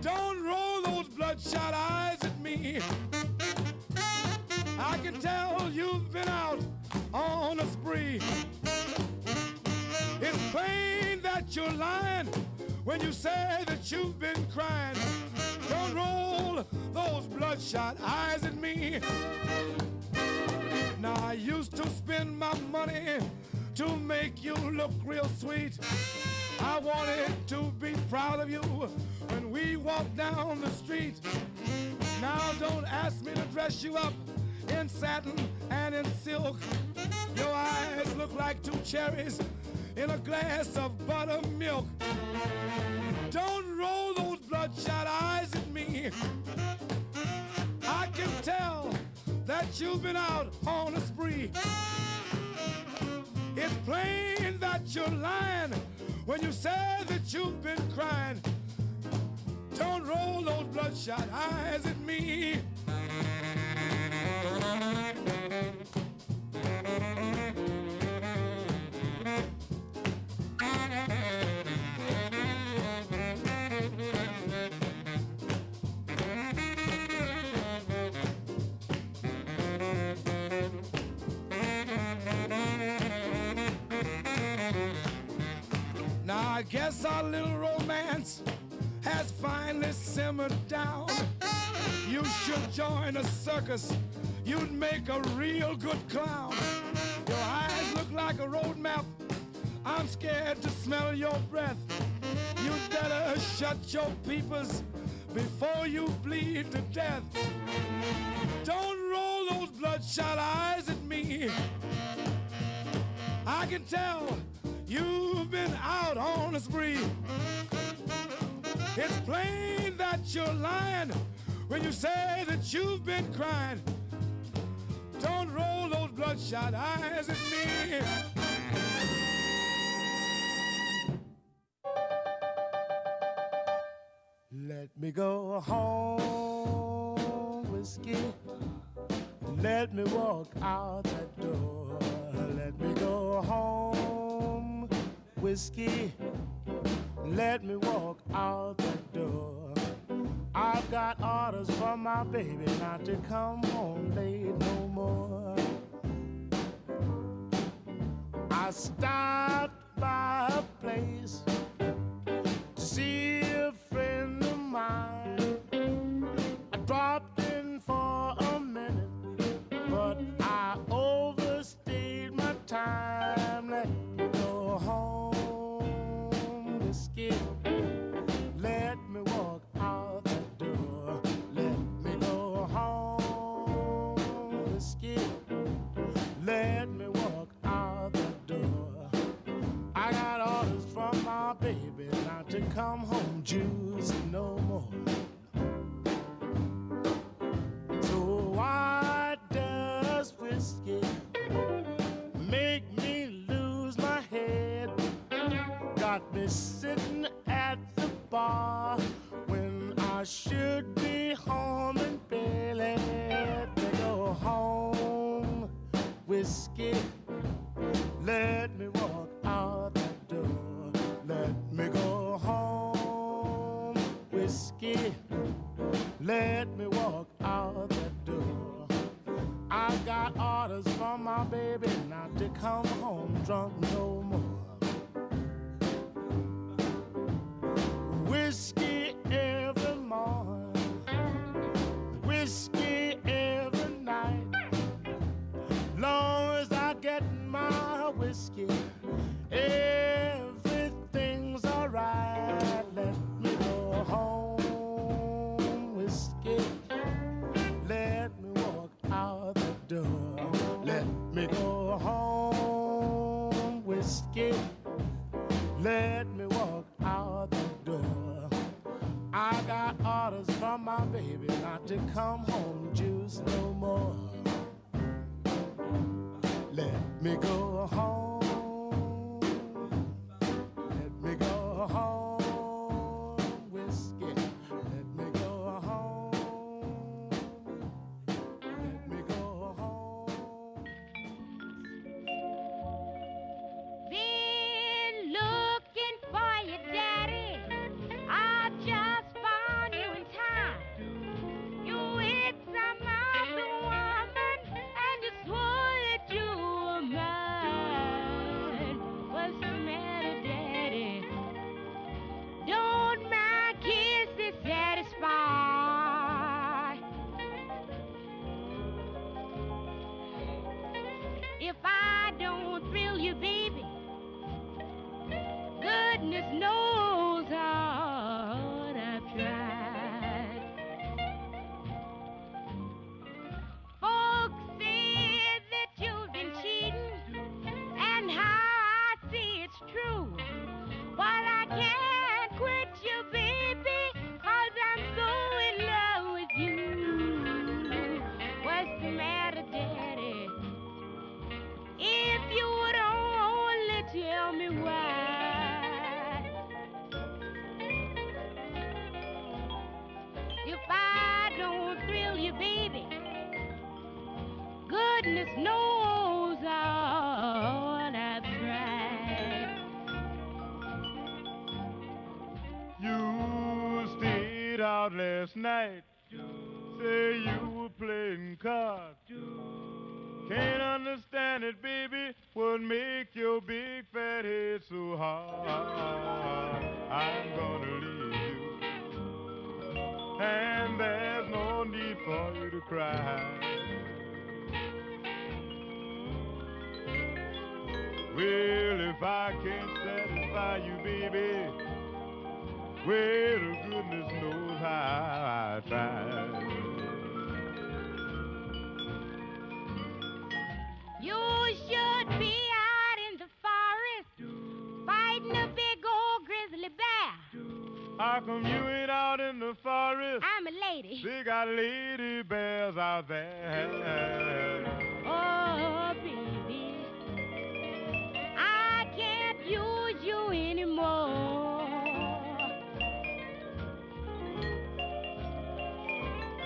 S1: Don't roll those bloodshot eyes at me. I can tell you've been out on a spree. It's plain that you're lying when you say that you've been crying. Don't roll those bloodshot eyes at me. Now I used to spend my money to make you look real sweet. I wanted to be proud of you when we walk down the street. Now don't ask me to dress you up in satin and in silk. Your eyes look like two cherries in a glass of buttermilk. Don't roll those bloodshot eyes at me. I can tell that you've been out on a spree. It's plain that you're lying when you say that you've been crying. Don't roll those bloodshot eyes at me. Now I guess our little romance has finally simmered down. You should join a circus. You'd make a real good clown. Your eyes look like a road map. I'm scared to smell your breath. You'd better shut your peepers before you bleed to death. Don't roll those bloodshot eyes at me. I can tell you've been out on a spree. It's plain that you're lying when you say that you've been crying. Don't roll those bloodshot eyes at me. Let me go home, whiskey. Let me walk out that door. Let me go home, whiskey. Let me walk out that door. I've got orders from my baby not to come home late no more. I stopped by a place to see a friend of mine. I dropped in for a minute, but I overstayed my time. Let me go home, whiskey. Let me walk out the door. Let me go home, whiskey. Let me walk out the door. I got orders from my baby not to come home juicy no more. So why does whiskey make me lose my head? Got me sitting at the bar when I should be home in bed. Let me go home, whiskey. Let me walk out the door. Let me go home, whiskey. Let me walk out the door. I got orders from my baby not to come home drunk no more. Whiskey every morning, whiskey every night. Long as I get my whiskey, everything's alright. Let me go home, whiskey. Let me walk out the door. Let me go home, whiskey. Let me walk out the door. I got orders from my baby not to come home juice no more. Let me go home. Let me go home, whiskey. Let me go home. Let me go home.
S18: Been looking for you, Daddy. I just found you in time. You hit some other woman and you swore that you were mine. if I don't thrill you, baby. Goodness knows all I've tried.
S5: You stayed out last night. Say you were playing cards. Can't understand it, baby. What make your big fat head so hard? I'm gonna leave you, and there's no need for you to cry. Well, if I can't satisfy you, baby, well, goodness knows how I tried.
S18: You should be out in the forest fighting a big old grizzly bear.
S5: How come you ain't out in the forest?
S18: I'm a lady.
S5: They got lady bears out there.
S18: Oh, baby, I can't use you anymore.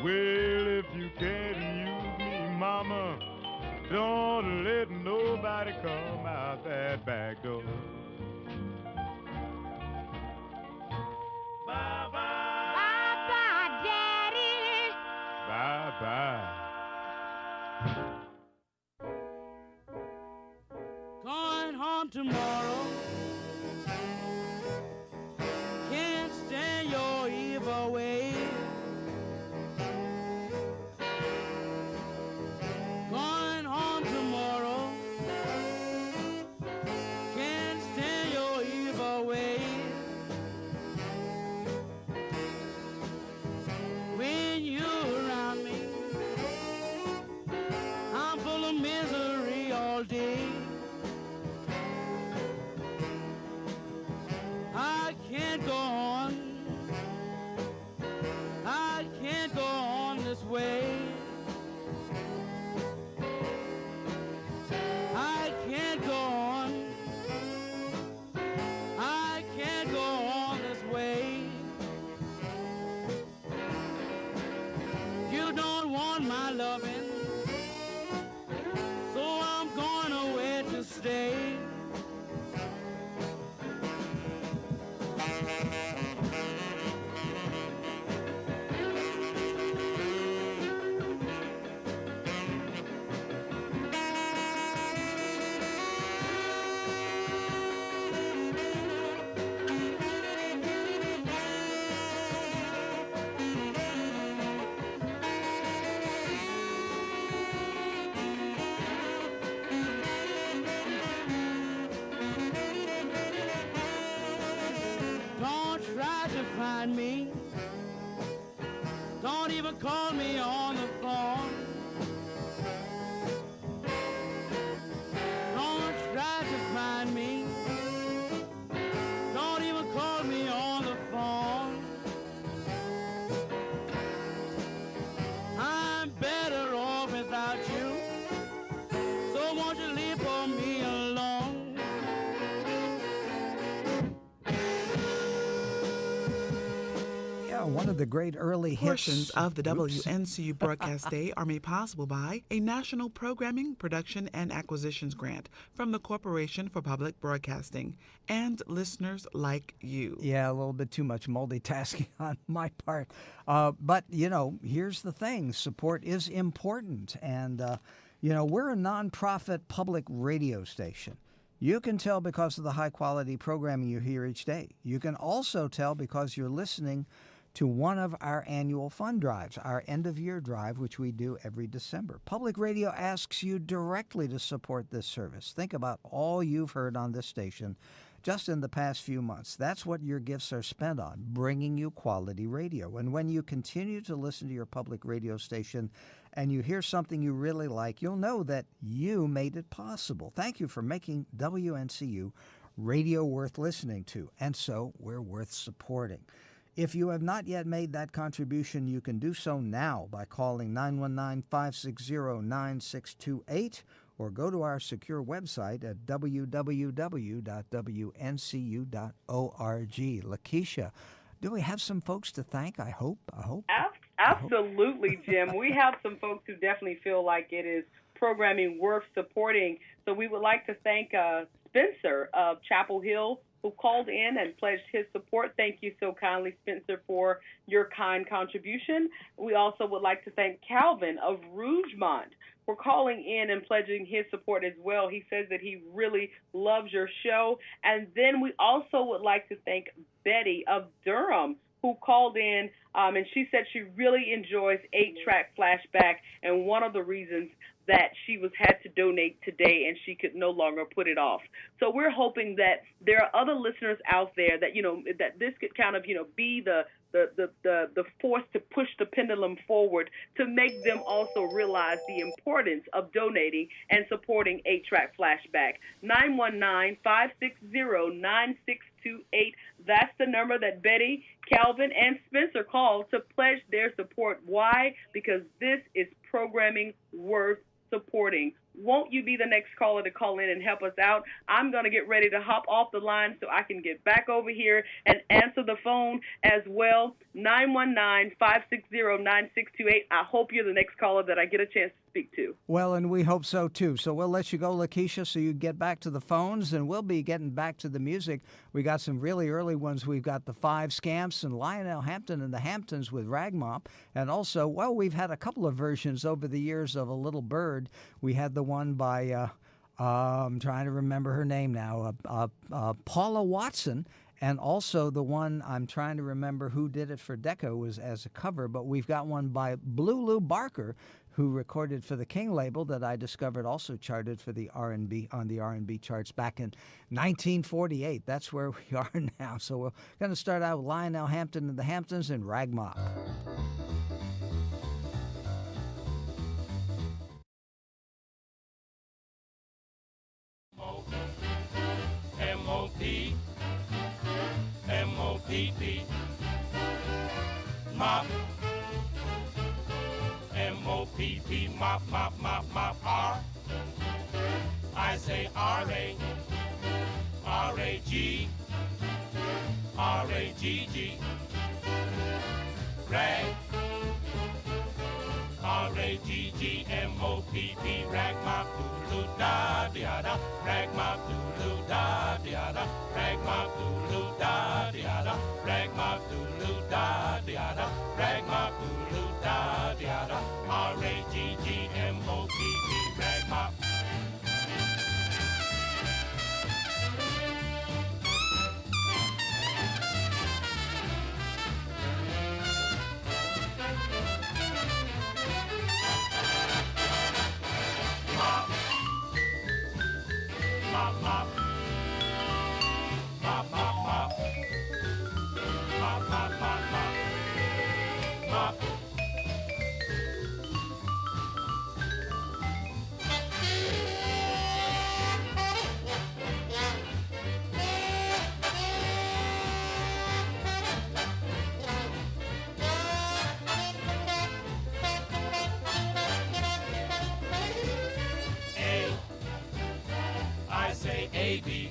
S5: Well, if you can't use me, mama, don't let nobody come out that back door. Bye-bye.
S18: Bye-bye, Daddy.
S5: Bye-bye.
S7: Going home tomorrow. Can't stand your evil ways. Going home tomorrow. Can't stand your evil ways. When you're around me, I'm full of misery all day. I can't go on. I can't go on this way. I can't go on. I can't go on this way. You don't want my loving, so I'm going away to stay. Don't try to find me. Don't even call me on the phone. Don't try to find me. Don't even call me on the phone. I'm better off without you. So won't you leave for me alone?
S2: Yeah, one of the great early hits.
S6: Portions of the
S2: Oops.
S6: WNCU broadcast day are made possible by a National Programming, Production, and Acquisitions grant from the Corporation for Public Broadcasting and listeners like you.
S2: Yeah, a little bit too much multitasking on my part. But, you know, here's the thing. Support is important. And, you know, we're a nonprofit public radio station. You can tell because of the high-quality programming you hear each day. You can also tell because you're listening to one of our annual fund drives, our end-of-year drive, which we do every December. Public radio asks you directly to support this service. Think about all you've heard on this station just in the past few months. That's what your gifts are spent on, bringing you quality radio. And when you continue to listen to your public radio station and you hear something you really like, you'll know that you made it possible. Thank you for making WNCU radio worth listening to, and so we're worth supporting. If you have not yet made that contribution, you can do so now by calling 919-560-9628 or go to our secure website at www.wncu.org. Lakeisha do we have some folks to thank? I hope.
S4: Absolutely, Jim. We have some folks who definitely feel like it is programming worth supporting. So we would like to thank Spencer of Chapel Hill, who called in and pledged his support. Thank you so kindly, Spencer, for your kind contribution. We also would like to thank Calvin of Rougemont for calling in and pledging his support as well. He says that he really loves your show. And then we also would like to thank Betty of Durham, who called in, and she said she really enjoys 8-Track Flashback, and one of the reasons that she had to donate today and she could no longer put it off. So we're hoping that there are other listeners out there that, that this could kind of, be the force to push the pendulum forward to make them also realize the importance of donating and supporting 8-Track Flashback. 919-560-9628. That's the number that Betty, Calvin, and Spencer called to pledge their support. Why? Because this is programming worth supporting. Won't you be the next caller to call in and help us out? I'm going to get ready to hop off the line so I can get back over here and answer the phone as well. 919-560-9628. I hope you're the next caller that I get a chance to speak to.
S2: Well, and we hope so, too. So we'll let you go, Lakeisha, so you get back to the phones, and we'll be getting back to the music. We got some really early ones. We've got the Five Scamps and Lionel Hampton and the Hamptons with Ragmop. And also, well, we've had a couple of versions over the years of A Little Bird. We had the one by, I'm trying to remember her name now, Paula Watson. And also the one, I'm trying to remember who did it for Decca, was as a cover, but we've got one by Blue Lou Barker, who recorded for the King label that I discovered also charted for the R&B on the R&B charts back in 1948. That's where we are now. So we're going to start out with Lionel Hampton and the Hamptons and Ragmop.
S5: M-O-P M-O-P-P Mop M-O-P-P Mop, mop, mop, mop R I say R-A R-A-G R-A-G-G Rag R-A-G-G M-O-P-P Rag mop doo-doo da da Rag mop doo-doo da da Rag mop doo-doo da da Rag mop doo-doo da da Rag mop doo-doo da da R-A-G-G M-O-P-P Rag mop Mop, mop, mop, mop, mop, mop, mop, mop, mop, mop. I say A-B,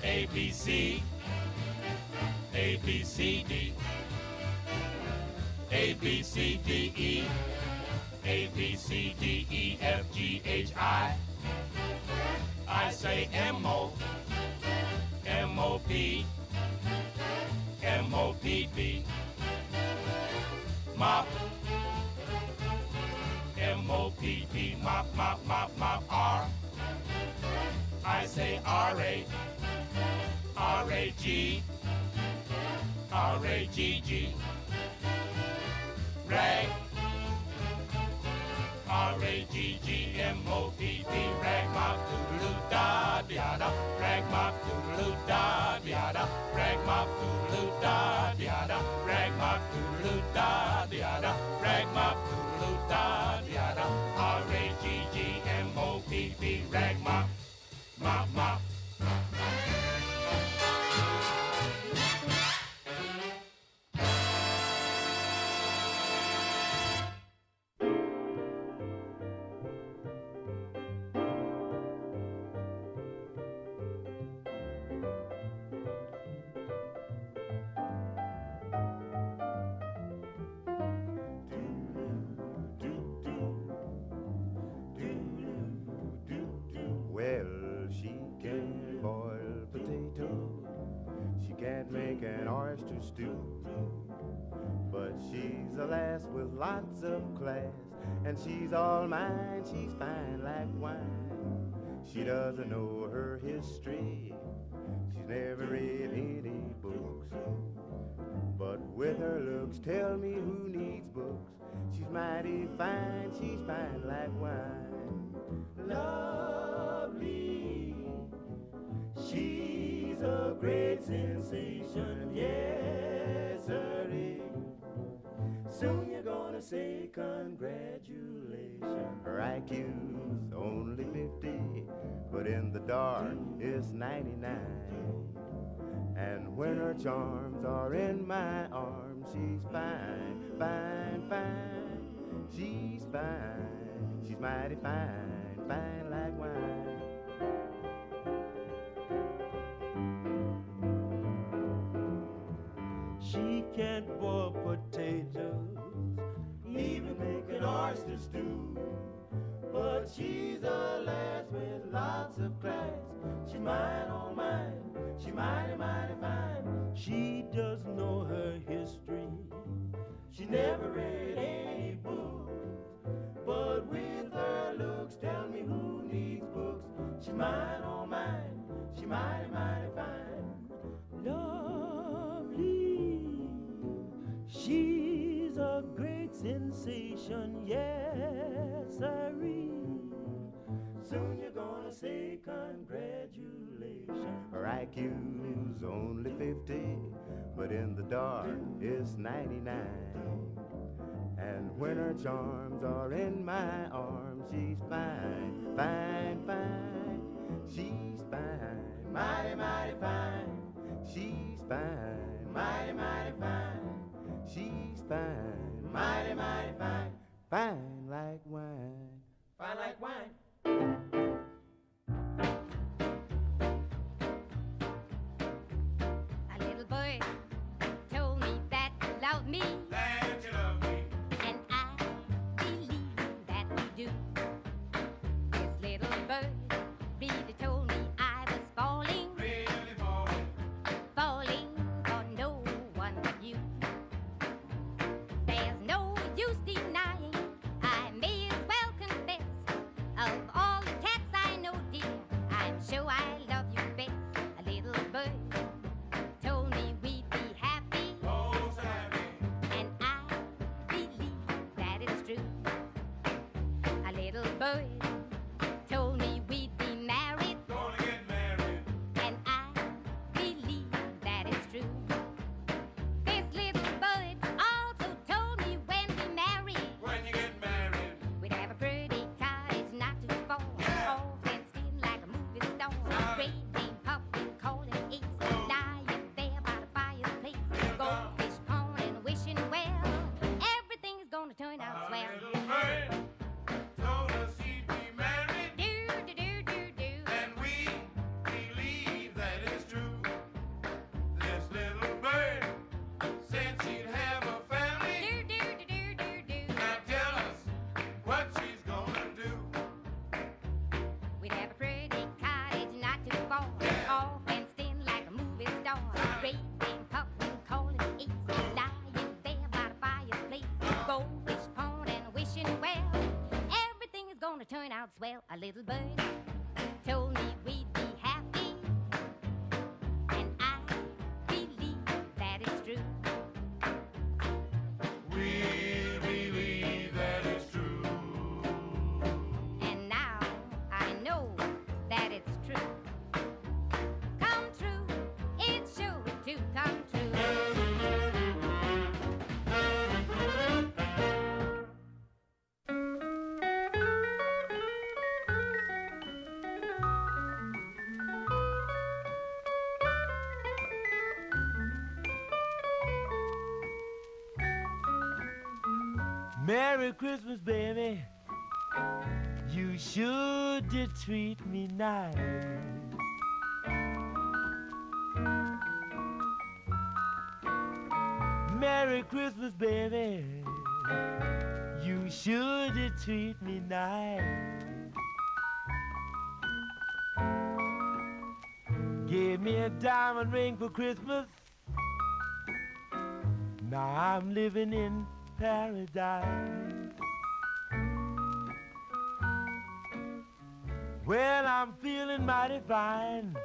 S5: A-B-C, A-B-C-D, A-B-C-D-E, A-B-C-D-E-F-G-H-I. I say M-O, M-O-P, M-O-P-P, mop, M-O-P-P, mop, mop, mop, mop, R. I say R-A, R-A-G, R-A-G-G, rag, R-A-G-G, M-O-P-P, rag mop doo-doo da da rag mop doo-doo da da rag mop doo-doo da da rag mop doo-doo da da rag mop doo-doo da da R-A-G-G, M-O-P-P, rag mop. Mop, mop.
S19: stew. But she's a lass with lots of class, and she's all mine, she's fine like wine. She doesn't know her history, she's never read any books. But with her looks, tell me who needs books. She's mighty fine, she's fine like wine. Lovely, she's a great sensation, yes sirree. Soon you're gonna say congratulations. Her IQ's only 50, but in the dark it's 99. And when her charms are in my arms, she's fine, fine, fine. She's fine, she's mighty fine, fine like wine. She can't boil potatoes, even make an oyster stew. But she's a lass with lots of class. She's mine, oh mine, she's mighty, mighty fine. She doesn't know her history, she never read any book. But with her looks, tell me who needs books. She's mine, oh mine, she's mighty, mighty fine. Lovely, she's a great sensation, yes sirree. Soon you're gonna say congratulations. Her IQ's only 50, but in the dark it's 99. And when her charms are in my arms, she's fine, fine, fine. She's fine, mighty, mighty fine. She's fine, mighty, mighty fine. She's fine, mighty, mighty fine. Fine like wine, fine like wine.
S18: A little boy told me that you love me,
S5: That you love me.
S18: and I believe that you do. This little bird really told me I was falling,
S5: Really falling.
S18: falling for no one but you. There's no use denying, I may as well confess. Of all the cats I know, dear, I'm sure I love you best. A little bird told me we'd be happy,
S5: Oh, so happy.
S18: and I believe that it's true. A little bird told me we'd be married,
S5: Gonna get married.
S18: and I believe that it's true. This little bird also told me when we married,
S5: When you get married.
S18: we'd have a pretty cottage not too far, all fenced in like a movie star. Great Dane puppy calling ace, lying there by the fireplace. Goldfish pond and wishing well, everything is gonna turn out swell.
S5: Little bird told us he'd be married,
S18: Do do do do do.
S5: and we believe that it's true. This little bird said she'd have a family.
S18: Do do do do do do.
S5: Now tell us what she's gonna do.
S18: We'd have a pretty cottage not too far, all fenced in like a movie star. Great Dane puppy calling ace, lying there by the fireplace. Goldfish pond and wishing well, everything is gonna turn out swell. A little bird told me we'd be happy, and I believe that it's true.
S5: We believe that it's true.
S18: And now I know that it's true. Come true, it's sure to come true.
S17: Merry Christmas, baby. You sure did treat me nice. Merry Christmas, baby. You sure did treat me nice. Gave me a diamond ring for Christmas Now I'm living in paradise. Well, I'm feeling mighty fine.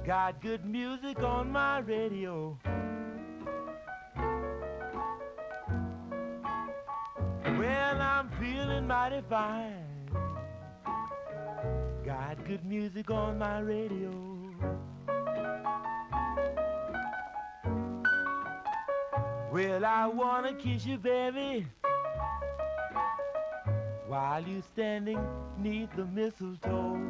S17: Got good music on my radio. Well, I'm feeling mighty fine. Got good music on my radio. Well, I wanna kiss you, baby, while you standing 'neath the mistletoe.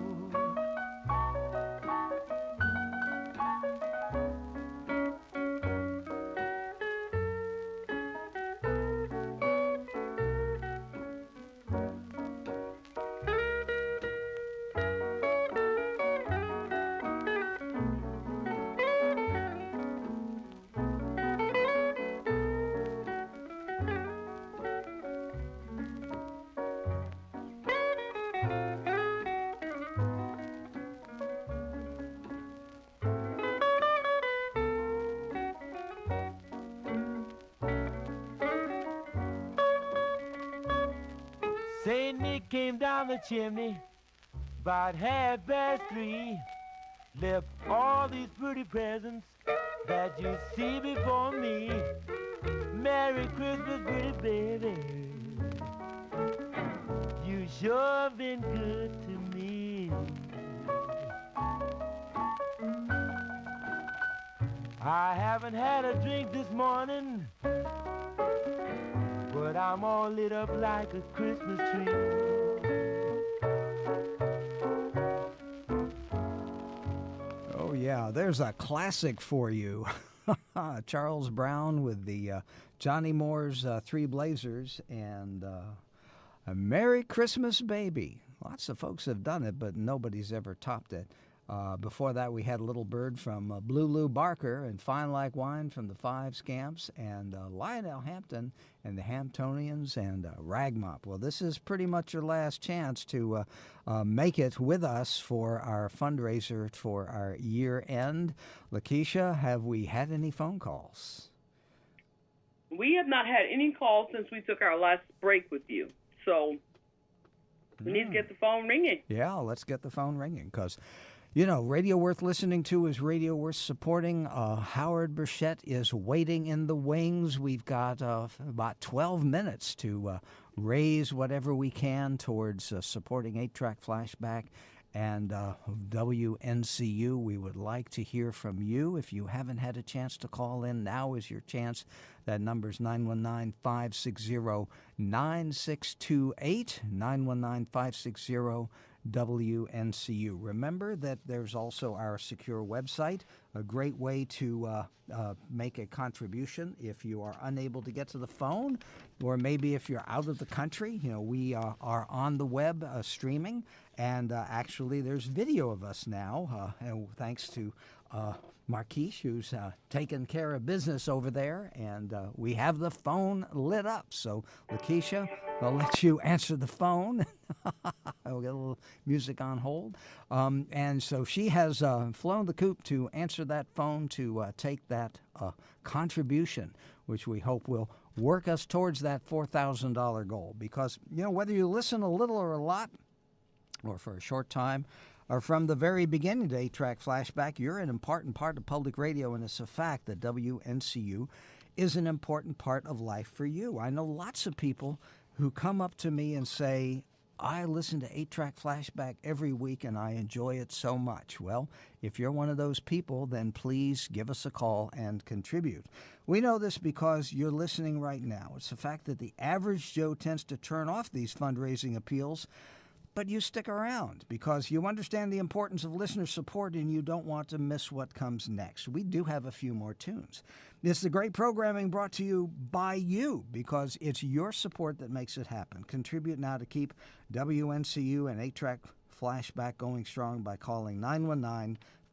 S17: Saint Nick came down the chimney about 3:30, left all these pretty presents that you see before me. Merry Christmas, pretty baby. You sure been good to me. I haven't had a drink this morning, but I'm all lit up like a Christmas tree.
S2: Oh, yeah, there's a classic for you. Charles Brown with the Johnny Moore's Three Blazers and A Merry Christmas Baby. Lots of folks have done it, but nobody's ever topped it. Before that, we had Little Bird from Blue Lou Barker and Fine Like Wine from the Five Scamps and Lionel Hampton and the Hamptonians and Ragmop. Well, this is pretty much your last chance to make it with us for our fundraiser for our year end. Lakeisha, have we had any phone calls?
S4: We have not had any calls since we took our last break with you. So we need to get the phone ringing.
S2: Yeah, let's get the phone ringing because, you know, radio worth listening to is radio worth supporting. Howard Burchett is waiting in the wings. We've got about 12 minutes to raise whatever we can towards supporting 8-Track Flashback and WNCU. We would like to hear from you. If you haven't had a chance to call in, now is your chance. That number's 919-560-9628, 919-560-9628. WNCU. Remember that there's also our secure website, a great way to make a contribution if you are unable to get to the phone, or maybe if you're out of the country. You know, we are on the web streaming, and actually there's video of us now, and thanks to Marquise, who's taking care of business over there, and we have the phone lit up. So, Lakeisha, I'll let you answer the phone. We'll get a little music on hold. And so she has flown the coop to answer that phone to take that contribution, which we hope will work us towards that $4,000 goal. Because, you know, whether you listen a little or a lot, or for a short time, or from the very beginning to 8-Track Flashback, you're an important part of public radio, and it's a fact that WNCU is an important part of life for you. I know lots of people who come up to me and say, I listen to 8-Track Flashback every week and I enjoy it so much. Well, if you're one of those people, then please give us a call and contribute. We know this because you're listening right now. It's the fact that the average Joe tends to turn off these fundraising appeals, but you stick around because you understand the importance of listener support and you don't want to miss what comes next. We do have a few more tunes. It's the great programming brought to you by you because it's your support that makes it happen. Contribute now to keep WNCU and 8-Track Flashback going strong by calling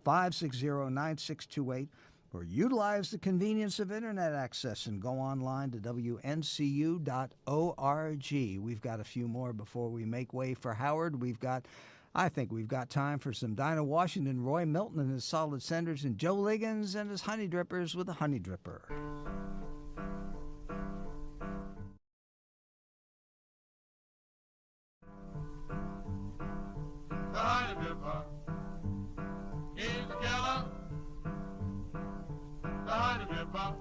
S2: 919-560-9628 or utilize the convenience of Internet access and go online to WNCU.org. We've got a few more before we make way for Howard. We've got I think we've got time for some Dinah Washington, Roy Milton and his Solid Centers, and Joe Liggins and his Honey Drippers with a Honey Dripper.
S5: The Honey Dripper is the killer. The Honey Dripper,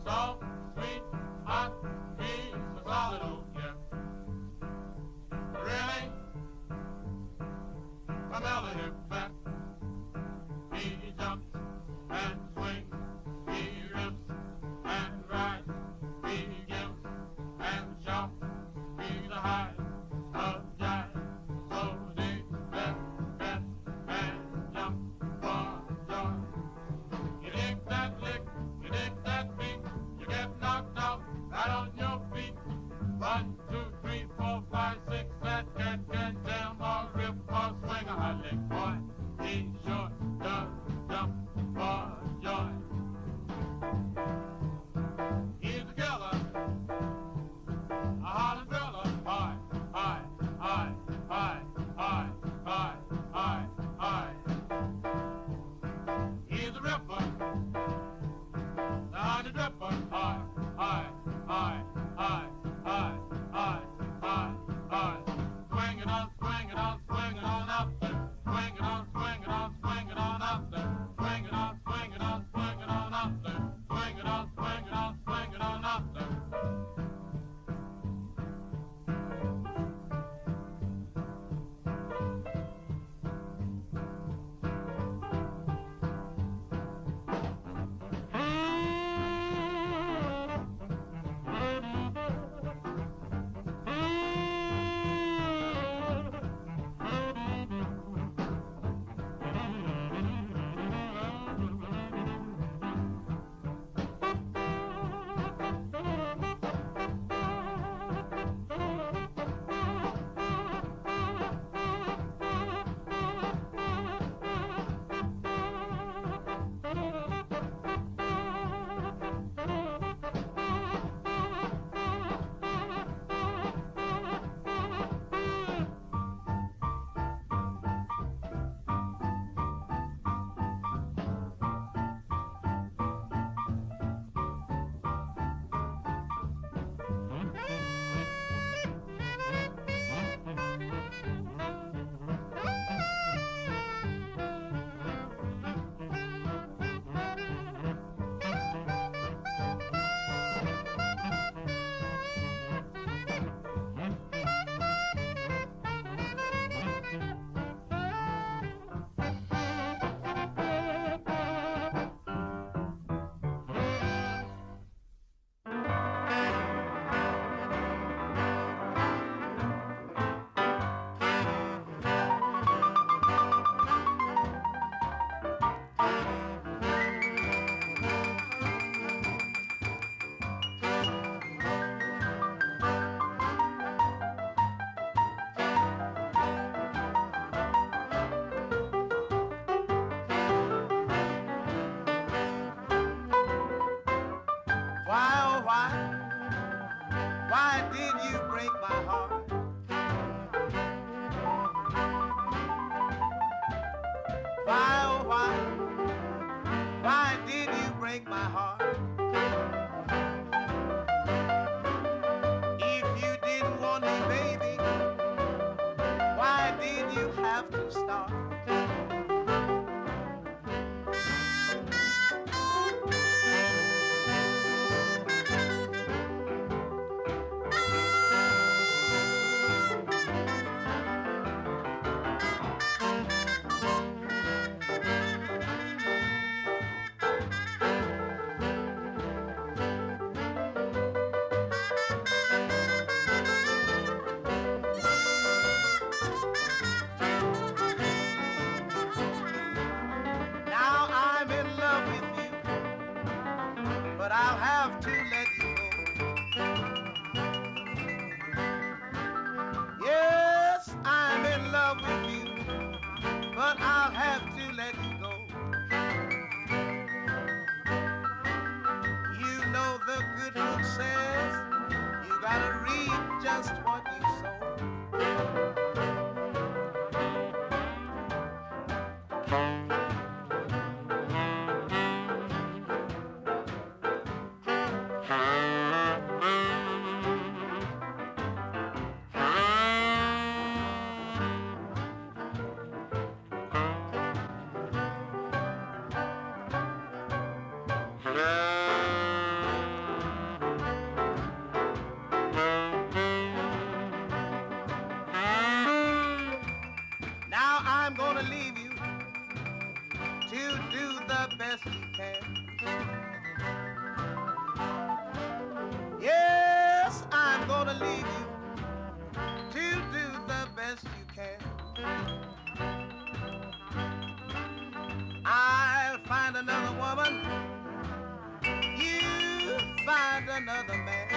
S5: soft, sweet, hot, he's a solid oak, yeah. Really? A mellow hip back. He jumps and swings. He rips and rides. He gives and shouts. He's a high of jive. So dig that best and jump for joy. You dig that lick, you dig that beat. You get knocked out right on your feet. 1, 2, 3, 4, 5, 6. That cat can jam or rip or swing a hot lick, boy. He sure does jump for joy. He's a killer, a holler driller. High, high, high, high, high, high, high, high. He's a ripper, the honey dripper. High, high, high, high, high, high, high, high. Swing it on, swing it on, swing it on up there. Swing it on, swing it on, swing it on up there. Swing it on, swing it on, swing it on up there. Swing it on, swing it on, swing it on up there. Why did you break my heart? Why, oh why did you break my heart? If you didn't want me, baby, why did you have to start? I'll have to let you go. Yes, I'm in love with you, but I'll have to let you go. You know the good book says you gotta reap just what you sow.
S1: Now I'm gonna leave you to do the best you can. Yes, I'm gonna leave you to do the best you can. I'll find another woman, you find another man.